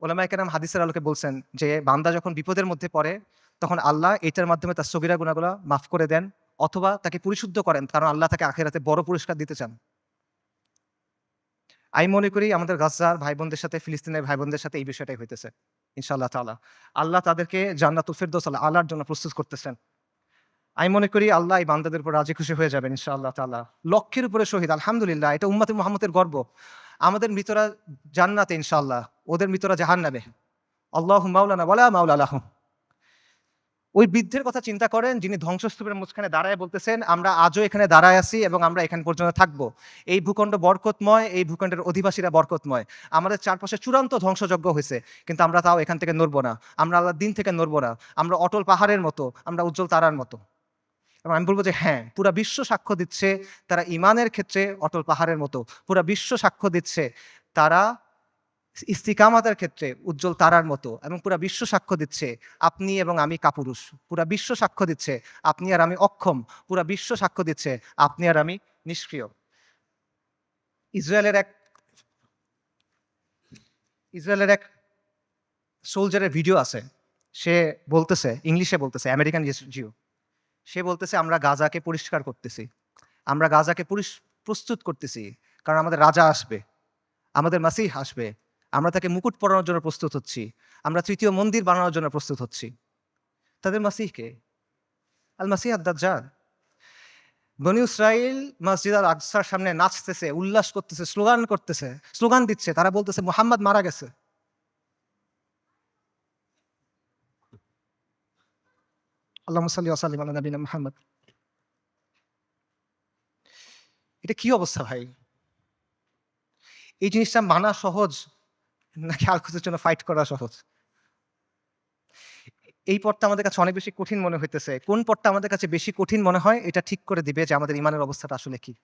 ওলামায়ে কেরাম হাদিসের আলোকে বলছেন যে বান্দা যখন বিপদের মধ্যে পড়ে তখন আল্লাহ এটার মাধ্যমে তার সগীরা গুনাহগুলো মাফ করে দেন অথবা তাকে পরিশুদ্ধ করেন, কারণ আল্লাহ তাকে আখিরাতে বড় পুরস্কার দিতে চান। আমি মনে করি আমাদের গাজ্জার ভাই বোনদের সাথে, ফিলিস্তিনের ভাই বোনদের সাথে এই বিষয়টাই হইতেছে ইনশাআল্লাহ তাআলা। আল্লাহ তাদেরকে জান্নাতুল ফিরদৌস আলার জন্য প্রস্তুত করতেছেন। আমি মনে করি আল্লাহ এই বান্দাদের উপর রাজি খুশি হয়ে যাবেন ইনশাআল্লাহ তাআলা। লক্ষের উপরে শহীদ, আলহামদুলিল্লাহ, এটা উম্মতে মুহাম্মদের গর্ব। আমাদের মৃতরা জান্নাতে ইনশাআল্লাহ, ওদের মৃতরা জাহান্নামে। আল্লাহু মাওলানা ওয়ালা মাওলা লাহুম। ওই বৃদ্ধের কথা চিন্তা করেন যিনি ধ্বংসস্তূপের মাঝখানে দাঁড়ায় বলতেছেন, আমরা আজও এখানে দাঁড়ায় আছি এবং আমরা এখান পর্যন্ত থাকবো। এই ভূখণ্ড বরকতময়, এই ভূখণ্ডের অধিবাসীরা বরকতময়। আমাদের চারপাশে চূড়ান্ত ধ্বংসযজ্ঞ হয়েছে, কিন্তু আমরা তাও এখান থেকে নড়বো না। আমরা আল্লাহর দিন থেকে নড়বো না। আমরা অটল পাহাড়ের মতো, আমরা উজ্জ্বল তারার মতো। এবং আমি বলবো যে হ্যাঁ, পুরা বিশ্ব সাক্ষ্য দিচ্ছে তারা ঈমানের ক্ষেত্রে অটল পাহাড়ের মতো। পুরা বিশ্ব সাক্ষ্য দিচ্ছে তারা ইস্তিকামাতের ক্ষেত্রে উজ্জ্বল তারার মতো, এবং পুরা বিশ্ব সাক্ষ্য দিচ্ছে আপনি এবং আমি কাপুরুষ। পুরা বিশ্ব সাক্ষ্য দিচ্ছে আপনি আর আমি অক্ষম। পুরা বিশ্ব সাক্ষ্য দিচ্ছে আপনি আর আমি নিষ্ক্রিয়। ইসরায়েলের এক ইসরায়েলের এক সোলজারের ভিডিও আছে। সে বলতেছে, ইংলিশে বলতেছে, আমেরিকান জিও। সে বলতেছে আমরা গাজাকে পরিষ্কার করতেছি, আমরা গাজাকে প্রস্তুত করতেছি, কারণ আমাদের রাজা আসবে, আমাদের মাসিহ আসবে, আমরা তাকে মুকুট পরানোর জন্য প্রস্তুত হচ্ছি, আমরা তৃতীয় মন্দির বানানোর জন্য প্রস্তুত হচ্ছি। তাদের মাসিহকে আল মাসিহ আদ-দাজ্জাল। বনী ইসরাইল মসজিদ আল আকসার সামনে নাচতেছে, উল্লাস করতেছে, স্লোগান দিচ্ছে, তারা বলতেছে মুহাম্মদ মারা গেছে। আল্লাহুম্মা সাল্লি ওয়া সাল্লিম আলা নবিয়িনা মুহাম্মদ। এটা কি অবস্থা ভাই? এই জিনিসটা মানা সহজ নাকি আল-কুদসের জন্য ফাইট করা সহজ? এই পথটা আমাদের কাছে অনেক বেশি কঠিন মনে হইতেছে। কোন পথটা আমাদের কাছে বেশি কঠিন মনে হয় এটা ঠিক করে দিবে যে আমাদের ঈমানের অবস্থাটা আসলে কি।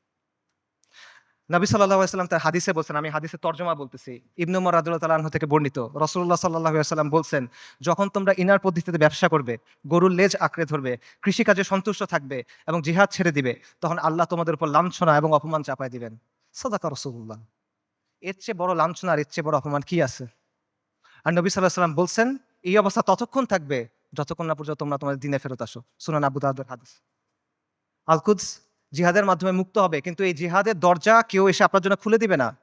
নবী সাল্লাল্লাহু আলাইহি ওয়াসাল্লাম তার হাদিসে বলছেন, আমি হাদিসের তর্জমা বলতেছি। ইবনে উমর রাদিয়াল্লাহু তাআলা আনহু থেকে বর্ণিত। রাসূলুল্লাহ সাল্লাল্লাহু আলাইহি ওয়াসাল্লাম বলছেন, যখন তোমরা ইনার পদ্ধতিতে ব্যবসা করবে, গরুর লেজ আঁকড়ে ধরবে, কৃষিকাজে সন্তুষ্ট থাকবে এবং জিহাদ ছেড়ে দিবে, তখন আল্লাহ তোমাদের উপর লাঞ্ছনা এবং অপমান চাপায় দিবেন। সাদাকা রাসূলুল্লাহ। এর চেয়ে বড় লাঞ্ছনা আর এর চেয়ে বড় অপমান কি আছে? আর নবী সাল্লাল্লাহু আলাইহি ওয়াসাল্লাম বলছেন, এই অবস্থা ততক্ষণ থাকবে যতক্ষণ না পর্যন্ত তোমরা তোমাদের দ্বীনে ফেরত আসো। সুনান আবু দাউদের হাদিস। আল-কুদস জিহাদের মাধ্যমে মুক্ত হবে, কিন্তু এই জিহাদের দরজা কেউ এসে আপনার জন্য খুলে দিবে না।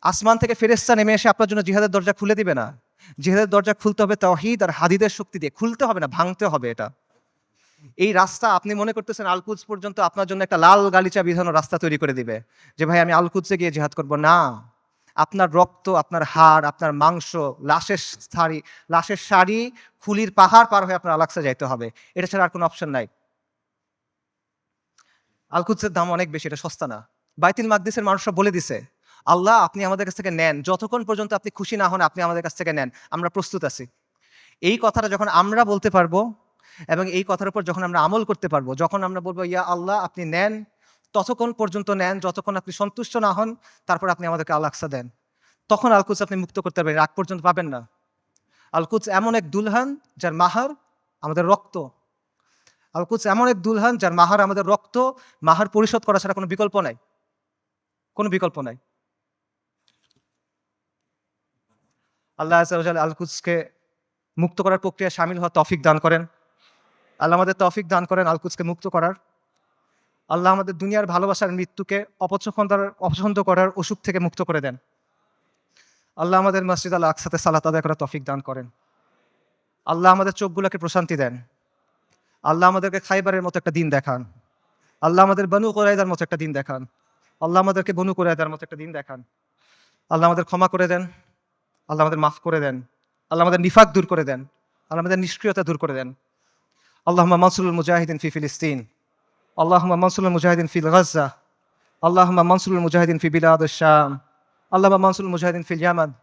আসমান থেকে ফেরেশতা নেমে এসে আপনার জন্য জিহাদের দরজা খুলে দিবে না। জিহাদের দরজা খুলতে হবে তাওহীদ আর হাদিদের শক্তি দিয়ে। খুলতে হবে না, ভাঙতে হবে এটা। এই রাস্তা আপনি মনে করতেছেন আল-কুদস পর্যন্ত আপনার জন্য একটা লাল গালিচা বিধানো রাস্তা তৈরি করে দিবে। যে ভাই আমি আল-কুদসে গিয়ে জিহাদ করব না। আপনার রক্ত, আপনার হাড়, আপনার মাংস, লাশের শাড়ি, খুলির পাহাড় পার হয়ে আপনার আল-আকসা যাইতে হবে। এটা ছাড়া আর কোনো অপশন নাই। আল-কুদসের দাম অনেক বেশি, এটা সস্তা না। বাইতুল মাকদিসের মানুষরা বলে দিছে, আল্লাহ আপনি আমাদের কাছ থেকে নেন, যতক্ষণ পর্যন্ত আপনি খুশি না হন আপনি আমাদের কাছ থেকে নেন, আমরা প্রস্তুত আছি। এই কথাটা যখন আমরা বলতে পারবো এবং এই কথার উপর যখন আমরা আমল করতে পারবো, যখন আমরা বলবো ইয়া আল্লাহ আপনি নেন, ততক্ষণ পর্যন্ত নেন যতক্ষণ আপনি সন্তুষ্ট না হন, তারপর আপনি আমাদেরকে আল-আকসা দেন, তখন আল-কুদস আপনি মুক্ত করতে পারবেন, আগ পর্যন্ত পাবেন না। আল-কুদস এমন এক দুলহান যার মাহার আমাদের রক্ত। আল-কুদস এমন এক দুলহান যার মাহার আমাদের রক্ত, মাহার পরিশোধ করা ছাড়া কোনো বিকল্প নাই, কোনো বিকল্প নাই। আল্লাহ আযজা ওয়া জাল্লা আল-কুদসকে মুক্ত করার প্রক্রিয়ায় শামিল হওয়ার তৌফিক দান করেন। আল্লাহ আমাদের তৌফিক দান করেন আল-কুদসকে মুক্ত করার। আল্লাহ আমাদের দুনিয়ার ভালোবাসার মৃত্যুকে অপছন্দ করার অসুখ থেকে মুক্ত করে দেন। আল্লাহ আমাদের মসজিদ আল আকসাতে সালাত আদায় করার তৌফিক দান করেন। আল্লাহ আমাদের চোখগুলোকে প্রশান্তি দেন। আল্লাহ আমাদেরকে খাইবারের মতো একটা দিন দেখান। আল্লাহ আমাদের বনু কুরাইযার মতো একটা দিন দেখান। আল্লাহ আমাদেরকে বনু কুরাইযার মতো একটা দিন দেখান। আল্লাহ আমাদের ক্ষমা করে দেন। আল্লাহ আমাদের মাফ করে দেন। আল্লাহ আমাদের নিফাক দূর করে দেন। আল্লাহ আমাদের নিষ্ক্রিয়তা দূর করে দেন। আল্লাহুম্মা মানসুরুল মুজাহিদিন ফি ফিলিস্তিন। আল্লাহুম্মা মানসুরুল মুজাহিদিন ফি গাজ্জা। আল্লাহুম্মা মানসুরুল মুজাহিদিন ফি বিলাদিশ শাম। আল্লাহুম্মা মানসুরুল মুজাহিদিন ফিল ইয়ামান।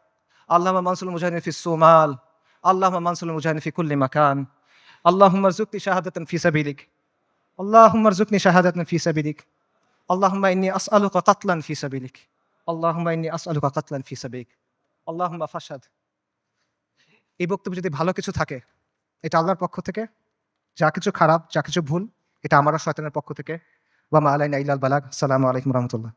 আল্লাহুম্মা মানসুরুল মুজাহিদিন ফিস সোমাল। আল্লাহুম্মা মানসুরুল মুজাহিদিন ফি কুল্লি মাকান। আল্লাহুম্মা রযুকনি শাহাদাতান ফি সাবিলিক। আল্লাহুম্মা রযুকনি শাহাদাতান ফি সাবিলিক। আল্লাহুম্মা ইন্নী আসআলুকা কাতলান ফি সাবিলিক। আল্লাহুম্মা ইন্নী আসআলুকা কাতলান ফি সাবিলিক। আল্লাহুম্মা ফাশহাদ। এই বক্তব্যে যদি ভালো কিছু থাকে এটা আল্লাহর পক্ষ থেকে, যা কিছু খারাপ, যা কিছু ভুল এটা আমার আর শয়তানের পক্ষ থেকে। ওয়া মা আলাইনা ইল্লাল বালাগ। আসসালামু আলাইকুম ওয়া রাহমাতুল্লাহ।